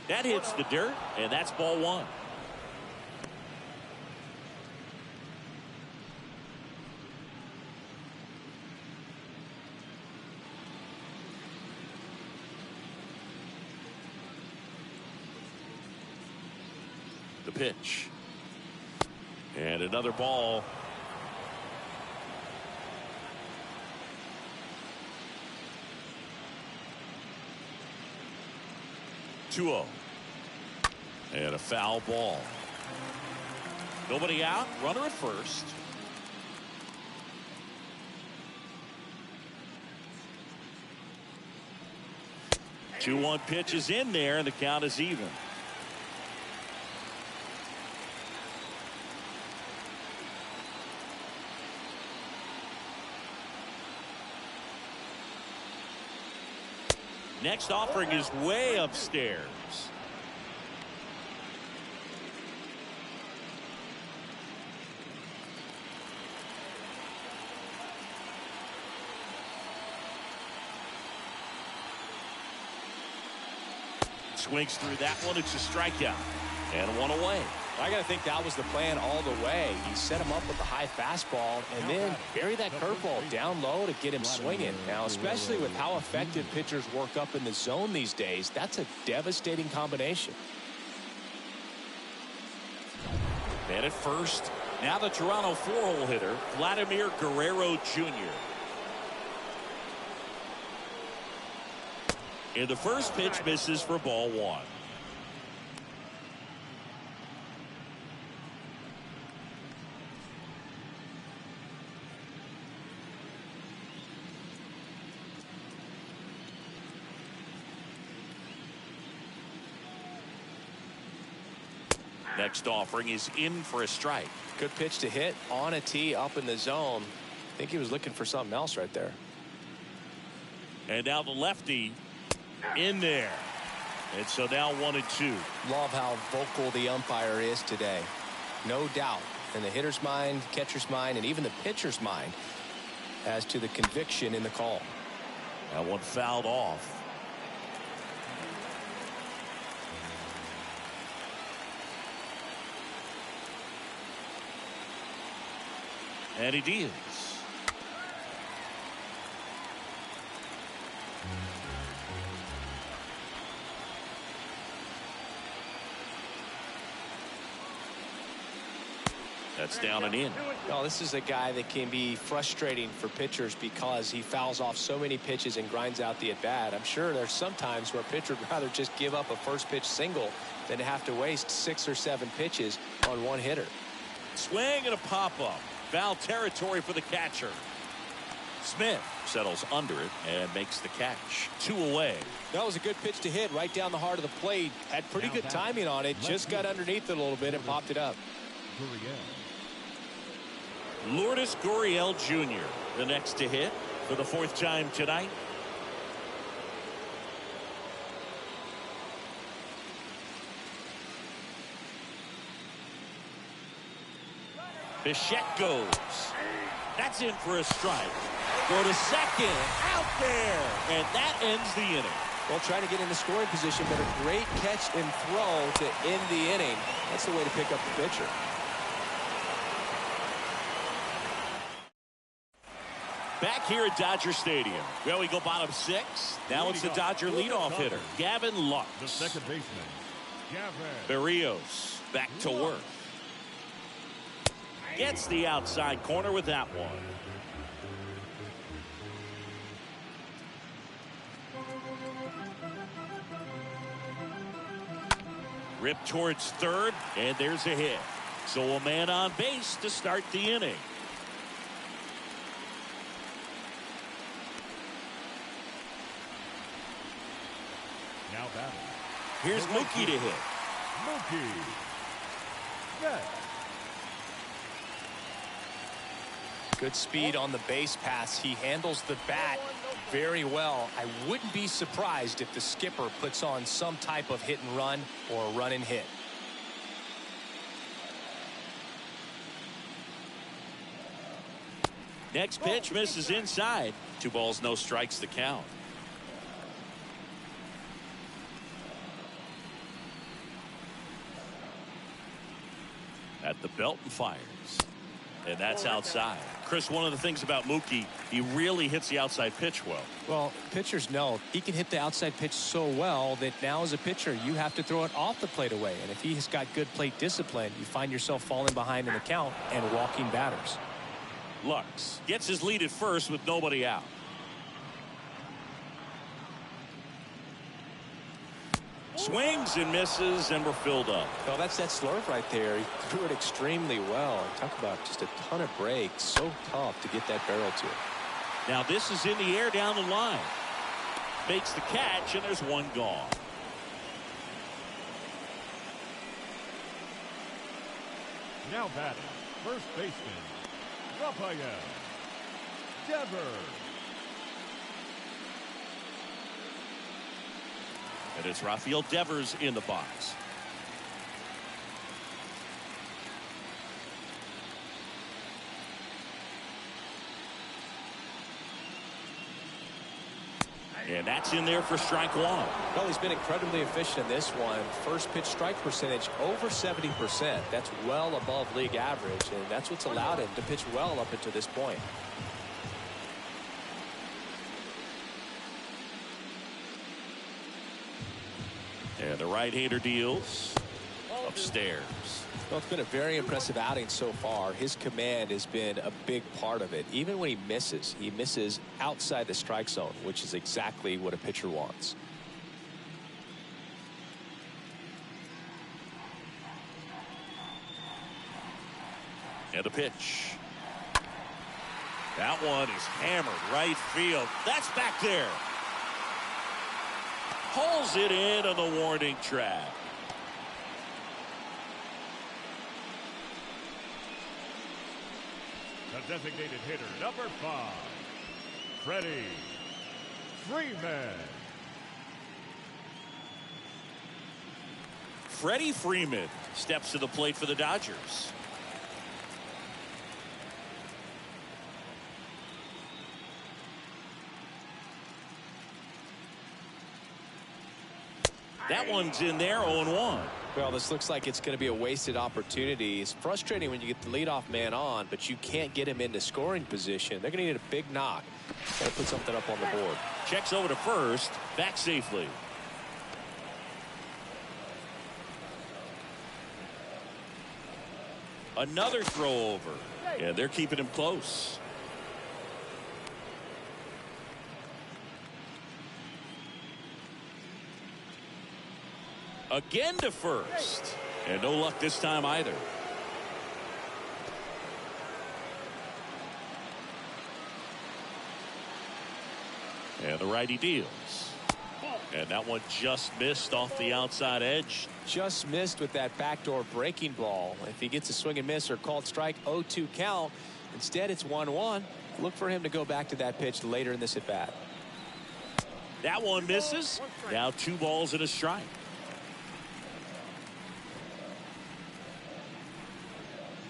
A: That hits the dirt, and that's ball 1. The pitch. And another ball. Two-0. And a foul ball. Nobody out. Runner at first. Two 2-1 pitch is in there, and the count is even. Next offering is way upstairs. Swings through that one. It's a strikeout. And one away.
E: I got to think that was the plan all the way. He set him up with the high fastball and then bury that curveball down low to get him swinging. Now, especially with how effective pitchers work up in the zone these days, that's a devastating combination.
A: And at first, now the Toronto four-hole hitter, Vladimir Guerrero Jr. And the first pitch misses for ball one. Next offering is in for a strike.
E: Good pitch to hit on a tee up in the zone. I think he was looking for something else right there.
A: And now the lefty in there. And so now 1-2.
E: Love how vocal the umpire is today. No doubt in the hitter's mind, catcher's mind, and even the pitcher's mind as to the conviction in the call.
A: That one fouled off. And he deals. That's down and in.
E: Well, this is a guy that can be frustrating for pitchers because he fouls off so many pitches and grinds out the at bat. I'm sure there's some times where a pitcher would rather just give up a first pitch single than to have to waste 6 or 7 pitches on one hitter.
A: Swing and a pop up. Foul territory for the catcher. Smith settles under it and makes the catch. 2 away.
E: That was a good pitch to hit right down the heart of the plate. Had pretty good timing on it. Just got underneath it a little bit and popped it up.
A: Lourdes Gurriel Jr. the next to hit for the 4th time tonight. Bichette goes. That's in for a strike. Go to second. Out there. And that ends the inning.
E: Well, trying to get into scoring position, but a great catch and throw to end the inning. That's the way to pick up the pitcher.
A: Back here at Dodger Stadium. Well, we go bottom 6. Now it's the Dodger leadoff hitter, Gavin Lux.
C: The second baseman, Gavin.
A: Berrios back to work. Gets the outside corner with that one. Ripped towards third, and there's a hit. So a man on base to start the inning.
C: Now batting.
A: Here's Mookie to hit.
C: Mookie. Net.
E: Good speed on the base pass. He handles the bat very well. I wouldn't be surprised if the skipper puts on some type of hit and run or a run and hit.
A: Next pitch misses inside. 2 balls, no strikes to count. At the belt and fires. And that's outside. Chris, one of the things about Mookie, he really hits the outside pitch well.
E: Well, pitchers know he can hit the outside pitch so well that now as a pitcher, you have to throw it off the plate away. And if he's got good plate discipline, you find yourself falling behind in the count and walking batters.
A: Lux gets his lead at first with nobody out. Swings and misses, and we're filled up.
E: Well, that's that slurve right there. He threw it extremely well. Talk about just a ton of breaks. So tough to get that barrel to it.
A: Now this is in the air down the line. Makes the catch, and there's one gone.
C: Now batting. First baseman, Rafael Devers.
A: And it's Rafael Devers in the box. And that's in there for strike one.
E: Well, he's been incredibly efficient in this one. First pitch strike percentage over 70%. That's well above league average, and that's what's allowed him to pitch well up until this point.
A: And the right-hander deals upstairs.
E: Well, it's been a very impressive outing so far. His command has been a big part of it. Even when he misses outside the strike zone, which is exactly what a pitcher wants.
A: And a pitch. That one is hammered right field. That's back there. Pulls it in on the warning track.
C: The designated hitter, number 5, Freddie Freeman.
A: Freddie Freeman steps to the plate for the Dodgers. That one's in there, 0-1.
E: Well, this looks like it's going to be a wasted opportunity. It's frustrating when you get the leadoff man on, but you can't get him into scoring position. They're going to need a big knock. Got to put something up on the board.
A: Checks over to first, back safely. Another throw over, and they're keeping him close. Again to first. And no luck this time either. And the righty deals. And that one just missed off the outside edge.
E: Just missed with that backdoor breaking ball. If he gets a swing and miss or called strike, 0-2 count. Instead, it's 1-1. Look for him to go back to that pitch later in this at bat.
A: That one misses. Now 2 balls and a strike.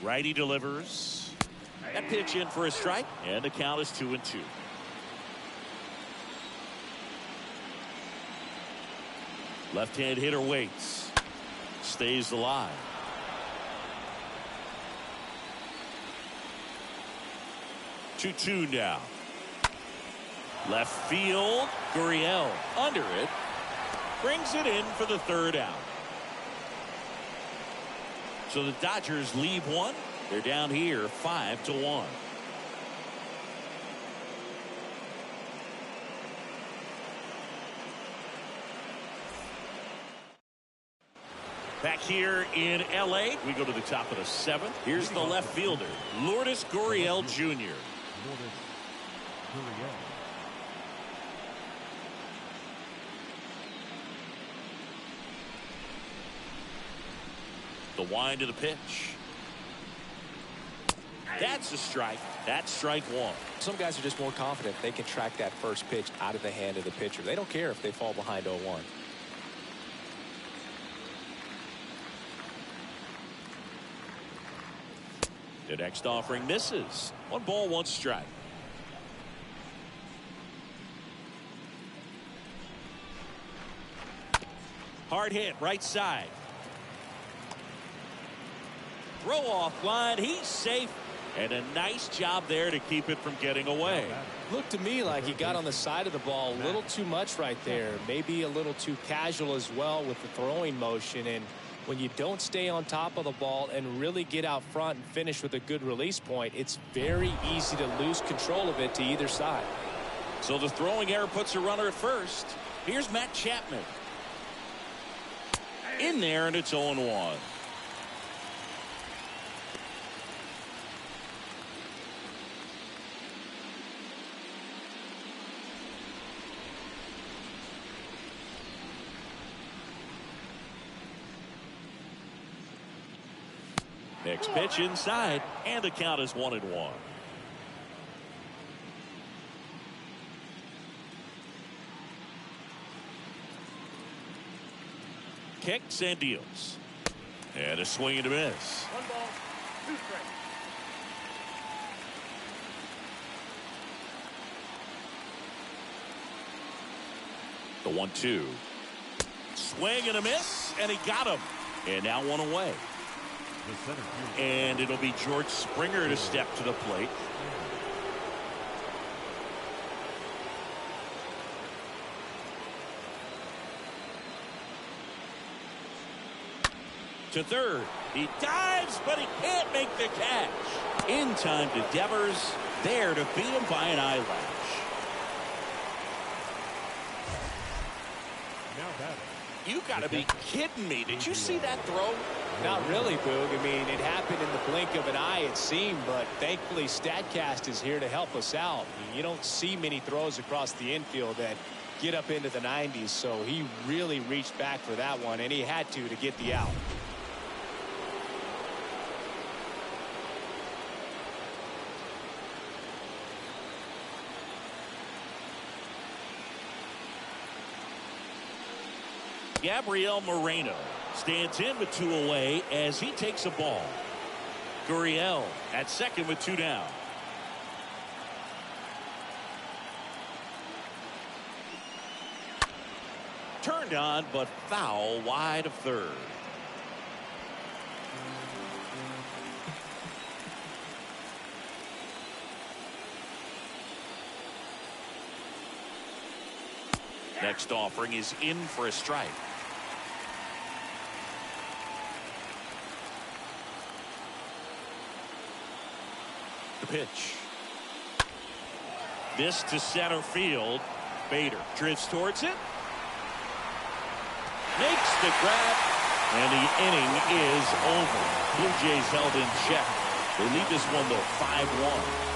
A: Righty delivers. That pitch in for a strike, and the count is 2-2. Left-hand hitter waits. Stays alive. Two now. Left field. Gurriel under it. Brings it in for the 3rd out. So the Dodgers leave 1. They're down here 5-1. Back here in L.A., we go to the top of the 7th. Here's the left fielder, Lourdes Gurriel Jr.
C: Lourdes Gurriel.
A: The wind to the pitch. That's a strike. That's strike 1.
E: Some guys are just more confident they can track that first pitch out of the hand of the pitcher. They don't care if they fall behind 0-1.
A: The next offering misses. 1 ball, 1 strike. Hard hit right side. Throw off line. He's safe. And a nice job there to keep it from getting away.
E: Looked to me like he got on the side of the ball a little too much right there. Maybe a little too casual as well with the throwing motion. And when you don't stay on top of the ball and really get out front and finish with a good release point, it's very easy to lose control of it to either side.
A: So the throwing error puts a runner at first. Here's Matt Chapman. In there, and it's 0-1. Next pitch inside, and the count is 1-1. Kicks and deals. And a swing and a miss.
D: 1 ball, 2 strikes.
A: The 1-2. Swing and a miss, and he got him. And now one away.
C: The center fielder.
A: And it'll be George Springer to step to the plate. To third. He dives, but he can't make the catch. In time to Devers. There to beat him by an eyelash.
C: Now batting.
A: You got to be kidding me. Did you see that throw?
E: Not really, Boog. I mean, it happened in the blink of an eye, it seemed, but thankfully StatCast is here to help us out. You don't see many throws across the infield that get up into the 90s, so he really reached back for that one, and he had to get the out.
A: Gabriel Moreno stands in with 2 away as he takes a ball. Gurriel at second with 2 down. Turned on, but foul wide of third. Next offering is in for a strike. The pitch. This to center field. Bader drifts towards it. Makes the grab. And the inning is over. Blue Jays held in check. They lead this one though 5-1.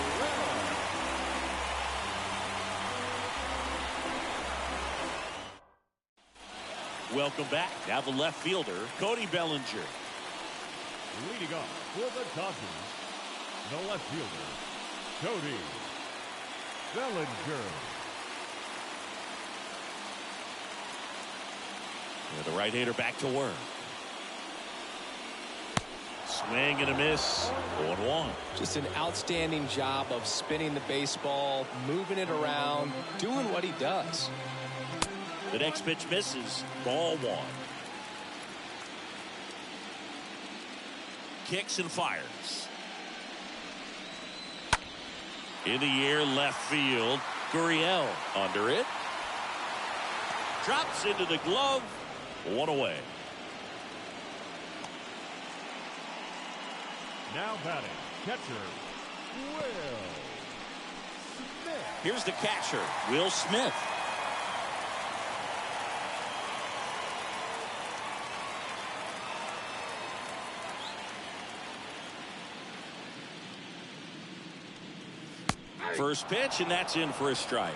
A: Welcome back. Now the left fielder, Cody Bellinger.
C: Leading off for the Dodgers, the left fielder, Cody Bellinger.
A: The right-hander back to work. Swing and a miss. 0-1.
E: Just an outstanding job of spinning the baseball, moving it around, doing what he does.
A: The next pitch misses. Ball 1. Kicks and fires. In the air, left field. Gurriel under it. Drops into the glove. 1 away.
C: Now batting, catcher, Will Smith.
A: Here's the catcher, Will Smith. First pitch, and that's in for a strike.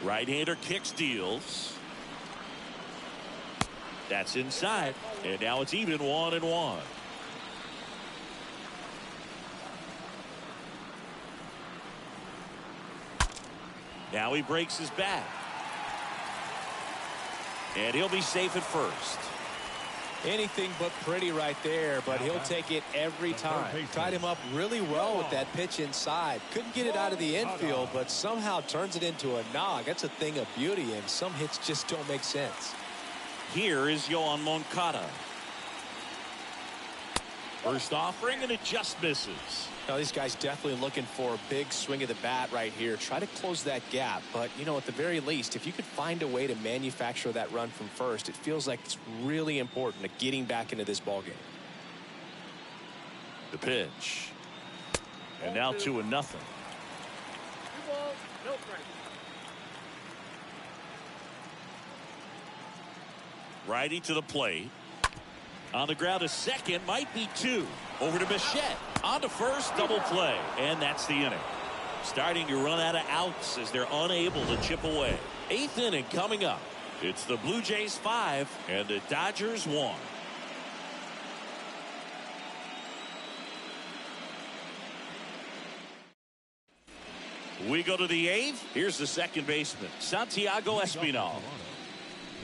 A: Right-hander kicks, deals. That's inside, and now it's even 1-1. Now he breaks his bat. And he'll be safe at first.
E: Anything but pretty right there, but he'll take it every time. Tied him up really well with that pitch inside. Couldn't get it out of the infield, but somehow turns it into a nog. That's a thing of beauty, and some hits just don't make sense.
A: Here is Yohan Moncada. First offering, and it just misses.
E: Now, these guys definitely looking for a big swing of the bat right here. Try to close that gap. But, you know, at the very least, if you could find a way to manufacture that run from first, it feels like it's really important to getting back into this ballgame.
A: The pitch. And now 2-0.
D: 2 balls, no strike.
A: Righty to the plate. On the ground, a second, might be 2. Over to Bichette. On to first, double play. And that's the inning. Starting to run out of outs as they're unable to chip away. 8th inning coming up. It's the Blue Jays 5 and the Dodgers 1. We go to the 8th. Here's the second baseman, Santiago Espinal.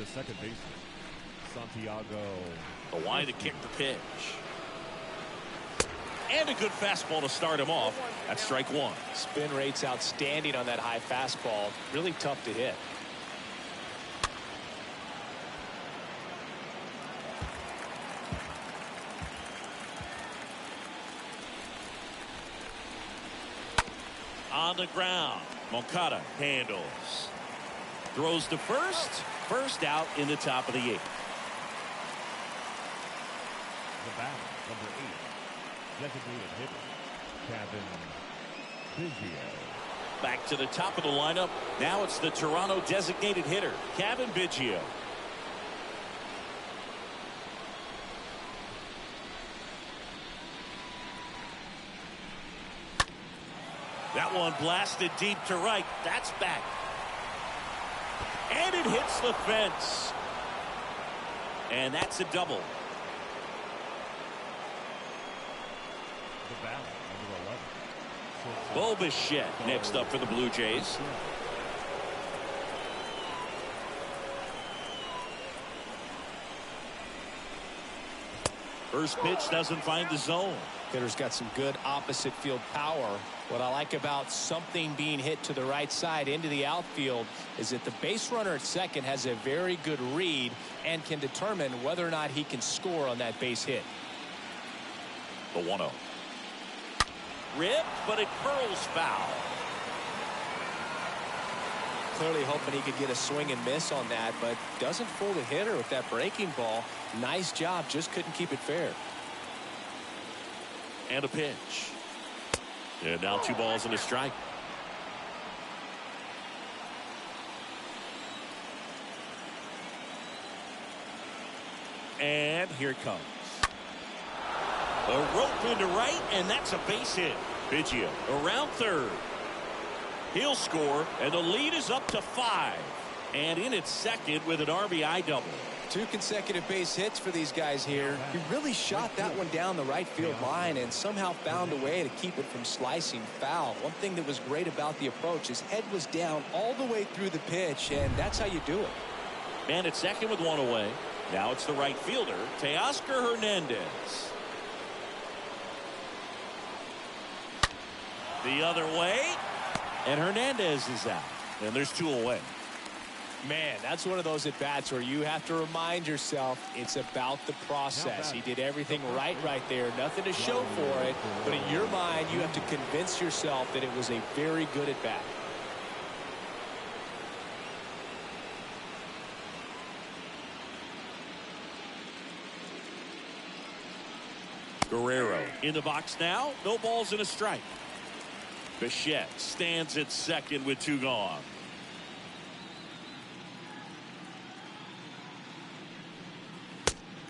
C: The second baseman, Santiago.
A: The line to kick the pitch. And a good fastball to start him off. That's strike one.
E: Spin rate's outstanding on that high fastball. Really tough to hit.
A: On the ground, Moncada handles. Throws to first. First out in the top of the 8th.
C: The batter, number 8, designated hitter, Kevin Biggio.
A: Back to the top of the lineup. Now it's the Toronto designated hitter, Kevin Biggio. That one blasted deep to right. That's back. And it hits the fence. And that's a double.
C: The batter, number 11.
A: Bo Bichette next up for the Blue Jays. First pitch doesn't find the zone.
E: Hitter's got some good opposite field power. What I like about something being hit to the right side into the outfield is that the base runner at second has a very good read and can determine whether or not he can score on that base hit.
A: The 1-0. Ripped, but it curls foul.
E: Clearly hoping he could get a swing and miss on that, but doesn't fool the hitter with that breaking ball. Nice job, just couldn't keep it fair.
A: And a pitch. And now 2 balls and a strike. And here it comes. A rope into right, and that's a base hit. Biggio around third. He'll score, and the lead is up to 5. And in at second with an RBI double.
E: 2 consecutive base hits for these guys here. He really shot that one down the right field line and somehow found a way to keep it from slicing foul. One thing that was great about the approach, his head was down all the way through the pitch, and that's how you do it.
A: Man at second with 1 away. Now it's the right fielder, Teoscar Hernandez. The other way, and Hernandez is out. And there's 2 away.
E: Man, that's one of those at-bats where you have to remind yourself it's about the process. He did everything right there. Nothing to show for it. But in your mind, you have to convince yourself that it was a very good at-bat.
A: Guerrero in the box now. No balls and a strike. Bichette stands at second with 2 gone.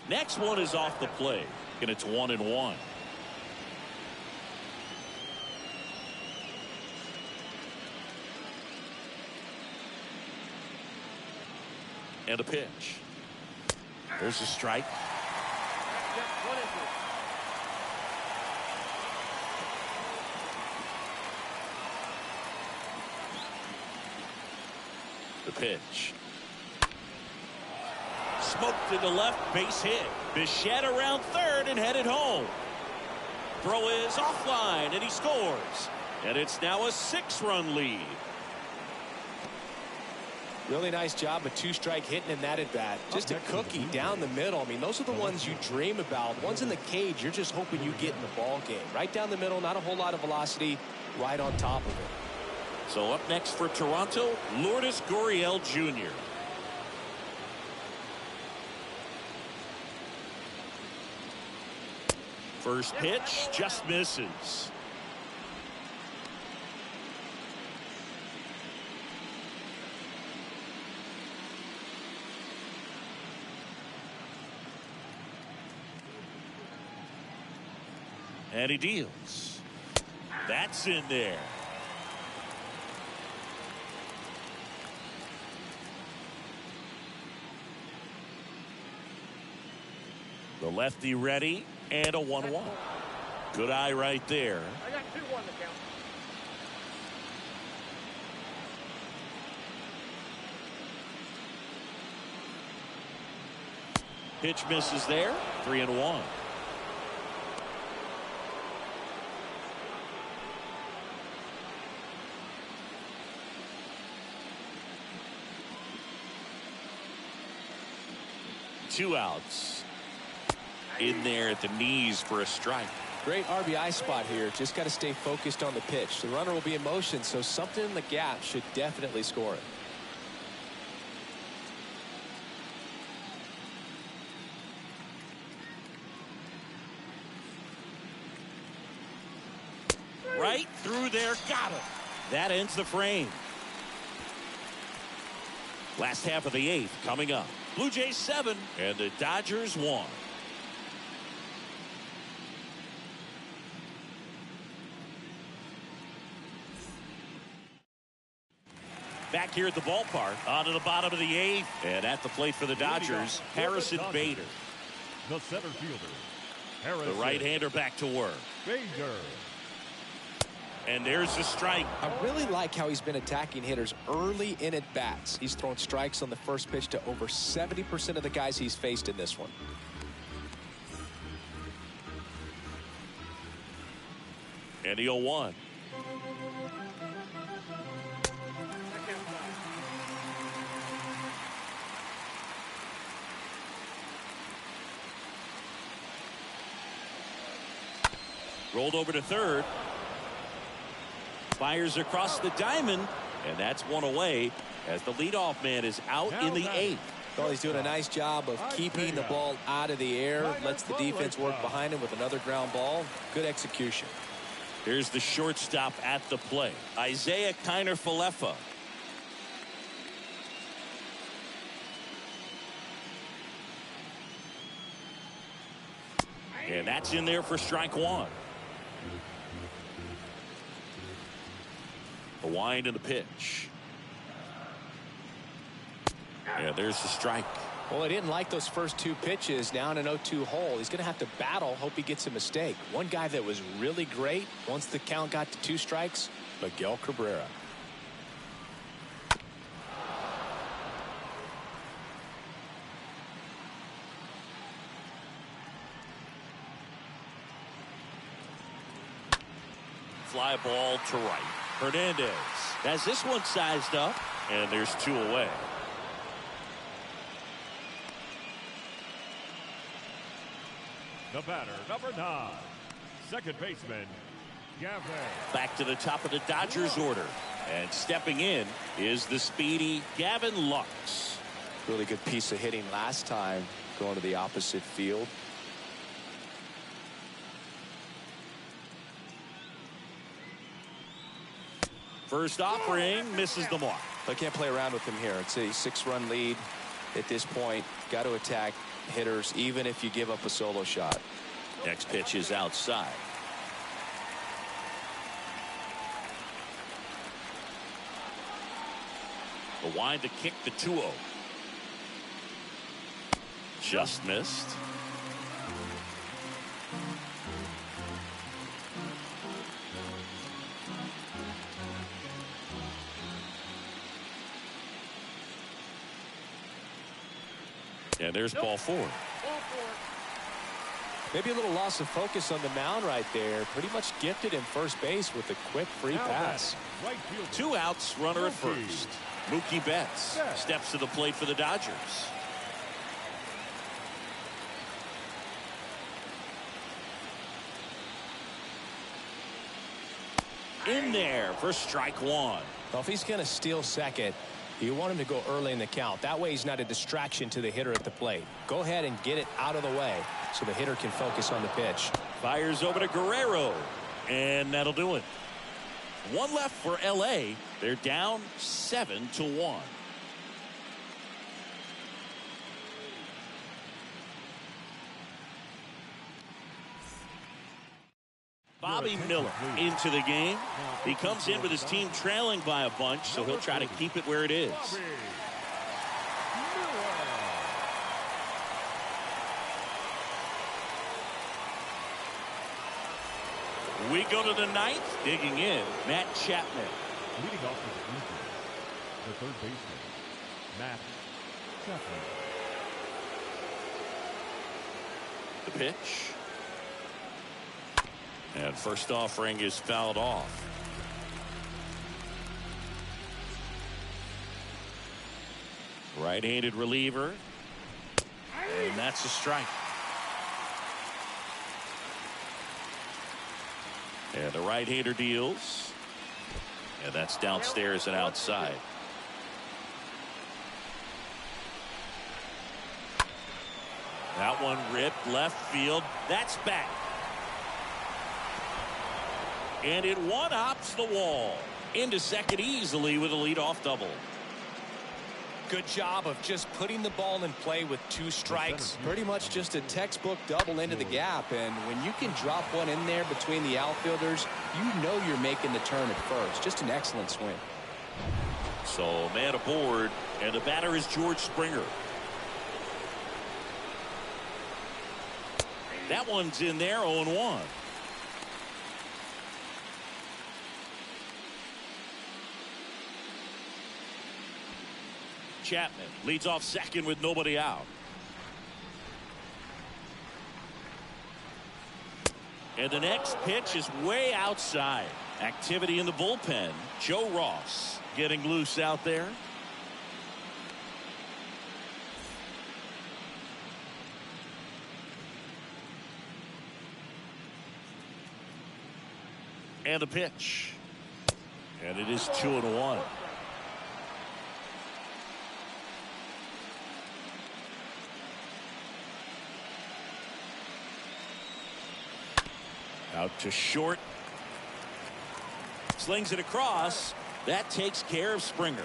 A: Next one is off the plate, and it's 1-1. And a pitch. There's a strike. The pitch. Smoked to the left, base hit. Bichette around third and headed home. Throw is offline, and he scores. And it's now a 6-run lead.
E: Really nice job, a 2-strike hitting in that at bat. Just a cookie down the middle. I mean, those are the ones you dream about. Ones in the cage, you're just hoping you get in the ball game. Right down the middle, not a whole lot of velocity, right on top of it.
A: So up next for Toronto, Lourdes Gurriel Jr. First pitch just misses. And he deals. That's in there. The lefty ready, and a 1-1. Good eye right there.
D: I got 2-1 to count.
A: Pitch misses there. 3-1. 2 outs. In there at the knees for a strike.
E: Great RBI spot here. Just got to stay focused on the pitch. The runner will be in motion, so something in the gap should definitely score it.
A: Right through there. Got him. That ends the frame. Last half of the 8th coming up. Blue Jays 7 and the Dodgers 1. Back here at the ballpark, on to the bottom of the 8th, and at the plate for the Dodgers, Harrison Bader.
C: The center fielder, Harrison.
A: The right-hander back to work.
C: Bader.
A: And there's the strike.
E: I really like how he's been attacking hitters early in at bats. He's thrown strikes on the first pitch to over 70% of the guys he's faced in this one.
A: And the 0-1. Rolled over to third. Fires across the diamond, and that's one away as the leadoff man is out in the 8th.
E: Well, he's doing a nice job of keeping the ball out of the air. Lets the defense work behind him with another ground ball. Good execution.
A: Here's the shortstop at the plate, Isaiah Kiner-Falefa. And that's in there for strike 1. The wind and the pitch. Yeah, there's the strike.
E: Well, he didn't like those first 2 pitches down an 0-2 hole. He's going to have to battle. Hope he gets a mistake. One guy that was really great once the count got to 2 strikes, Miguel Cabrera.
A: Fly ball to right. Hernandez has this one sized up, and there's 2 away.
C: The batter, number 9, second baseman, Gavin.
A: Back to the top of the Dodgers order, and stepping in is the speedy Gavin Lux.
E: Really good piece of hitting last time, going to the opposite field.
A: First offering misses the mark.
E: I can't play around with him here. It's a 6-run lead at this point. Got to attack hitters even if you give up a solo shot.
A: Next pitch is outside. The wind to kick the 2-0. Just missed. And there's ball 4.
E: Maybe a little loss of focus on the mound right there. Pretty much gifted him first base with a quick free pass.
C: Right fielder.
A: 2 outs, runner at first. Mookie Betts steps to the plate for the Dodgers. In there for strike 1.
E: Well, if he's going to steal second, you want him to go early in the count. That way he's not a distraction to the hitter at the plate. Go ahead and get it out of the way so the hitter can focus on the pitch.
A: Fires over to Guerrero, and that'll do it. 1 left for LA. They're down 7-1. Bobby Miller into the game. He comes in with his team trailing by a bunch, so he'll try to keep it where it is. We go to the 9th. Digging in, Matt Chapman.
C: Leading off with the third baseman, Matt Chapman.
A: The pitch. And first offering is fouled off. Right-handed reliever. And that's a strike. And the right-hander deals. And that's downstairs and outside. That one ripped left field. That's back. And it one-hops the wall. Into second easily with a leadoff double.
E: Good job of just putting the ball in play with 2 strikes. Pretty much just a textbook double into the gap. And when you can drop one in there between the outfielders, you know you're making the turn at first. Just an excellent swing.
A: So man aboard, and the batter is George Springer. That one's in there, 0-1. Chapman leads off second with nobody out. And the next pitch is way outside. Activity in the bullpen. Joe Ross getting loose out there. And the pitch. And it is 2-1. Out to short. Slings it across. That takes care of Springer.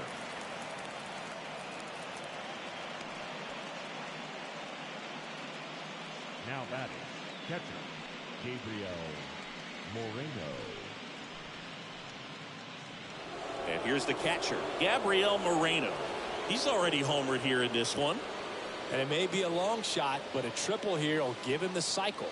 C: Now batting, catcher, Gabriel Moreno.
A: And here's the catcher, Gabriel Moreno. He's already homered here in this one.
E: And it may be a long shot, but a triple here will give him the cycle.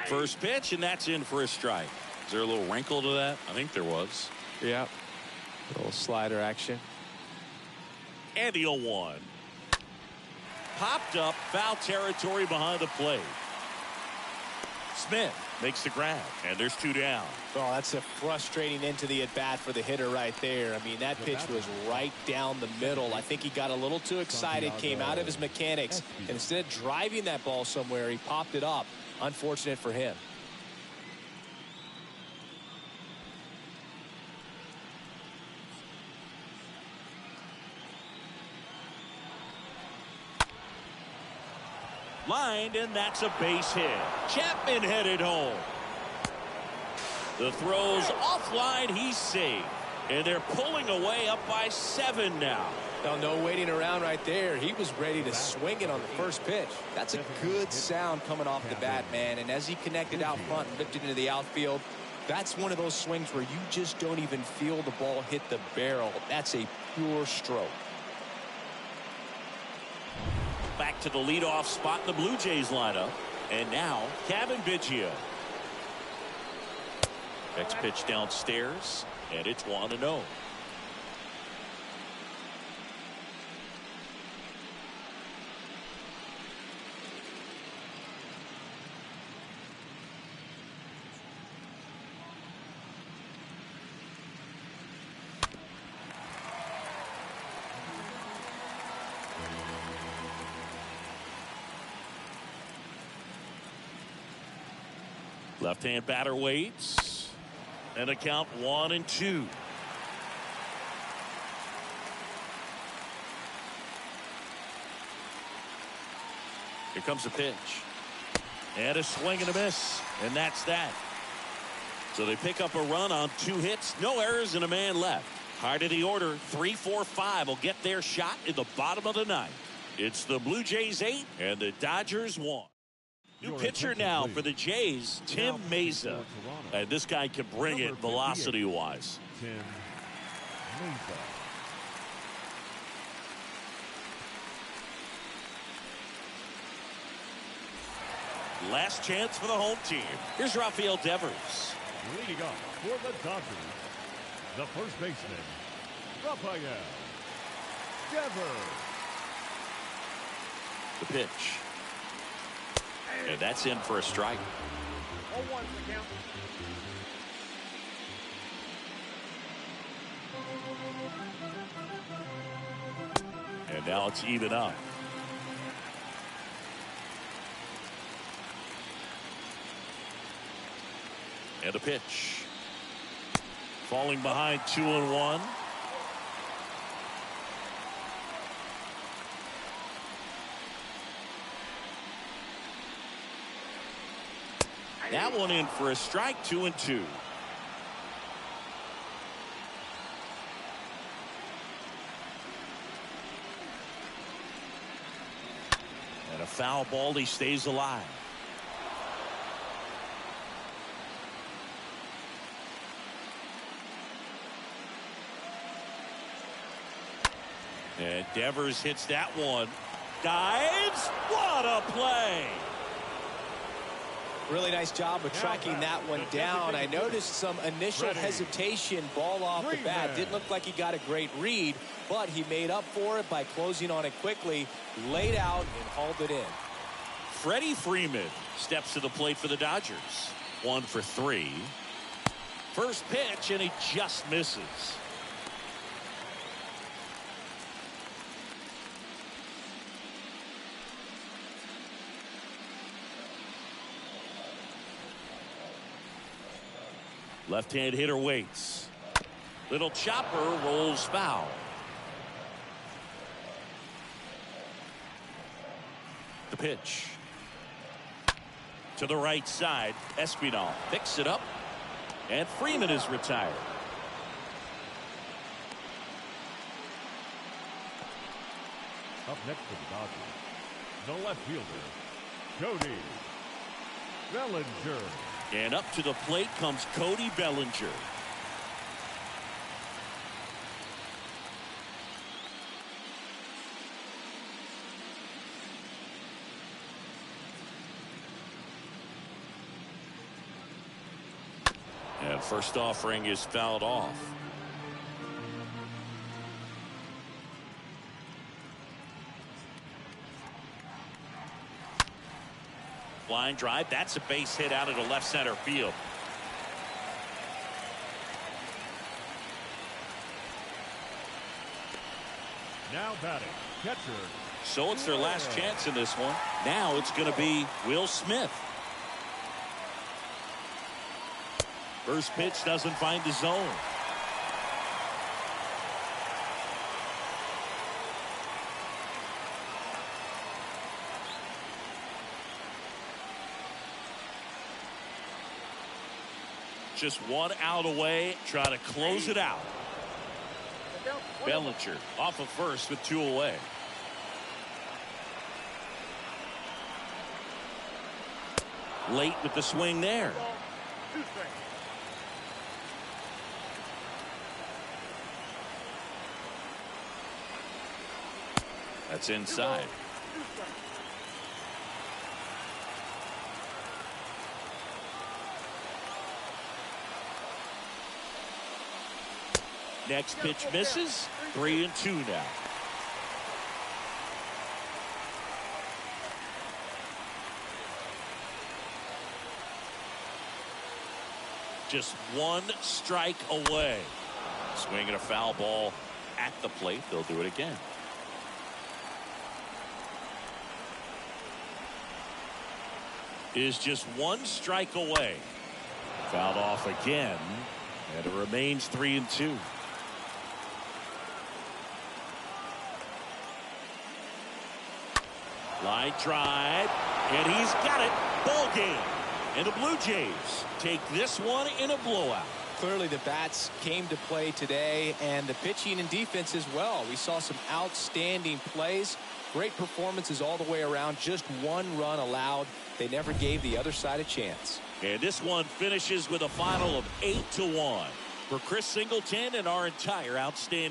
A: First pitch, and that's in for a strike. Is there a little wrinkle to that? I think there was.
E: Yeah. A little slider action.
A: And the 0-1. Popped up, foul territory behind the plate. Smith makes the grab, and there's 2 down.
E: Oh, that's a frustrating into the at-bat for the hitter right there. I mean, that pitch was right down the middle. I think he got a little too excited, came out of his mechanics, and instead of driving that ball somewhere, he popped it up. Unfortunate for him.
A: Lined, and that's a base hit. Chapman headed home. The throw's offline. He's safe. And they're pulling away up by 7 now.
E: Now, no waiting around right there. He was ready to swing it on the first pitch. That's a good sound coming off the bat, man. And as he connected out front and lifted into the outfield, that's one of those swings where you just don't even feel the ball hit the barrel. That's a pure stroke.
A: Back to the leadoff spot in the Blue Jays lineup. And now, Kevin Biggio. Next pitch downstairs, and it's 1-0. Left-hand batter waits. And a count 1-2. Here comes the pitch. And a swing and a miss. And that's that. So they pick up a run on 2 hits. No errors and a man left. Heart of the order, 3, 4, 5 will get their shot in the bottom of the 9th. It's the Blue Jays 8 and the Dodgers 1. New pitcher now for the Jays, Tim Meza. And this guy can bring it velocity-wise.
C: Tim Meza.
A: Last chance for the home team. Here's Rafael Devers.
C: Leading off for the Dodgers, the first baseman, Rafael Devers.
A: The pitch. And that's in for a strike.
D: 0-1 the count.
A: And now it's even up. And a pitch. Falling behind 2-1. That one in for a strike, 2-2. And a foul ball, he stays alive. And Devers hits that one. Dives. What a play.
E: Really nice job of tracking that one down. I noticed some initial hesitation, ball off the bat. Didn't look like he got a great read, but he made up for it by closing on it quickly, laid out, and hauled it in.
A: Freddie Freeman steps to the plate for the Dodgers. 1 for 3. First pitch, and he just misses. Left-hand hitter waits. Little chopper rolls foul. The pitch. To the right side. Espinal picks it up. And Freeman is retired.
C: Up next for the Dodgers, the left fielder, Cody Bellinger.
A: And up to the plate comes Cody Bellinger. And first offering is fouled off. Line drive. That's a base hit out of the left center field.
C: Now batting, catcher.
A: So it's their last chance in this one. Now it's going to be Will Smith. First pitch doesn't find the zone. Just one out away, try to close it out. Bellinger off of first with 2 away. Late with the swing there. That's inside. Next pitch misses. 3-2 now. Just one strike away. Swinging a foul ball at the plate. They'll do it again. Is just one strike away. Fouled off again. And it remains 3-2. Line drive, and he's got it. Ball game. And the Blue Jays take this one in a blowout.
E: Clearly the bats came to play today, and the pitching and defense as well. We saw some outstanding plays. Great performances all the way around. Just one run allowed. They never gave the other side a chance.
A: And this one finishes with a final of 8-1. For Chris Singleton and our entire outstanding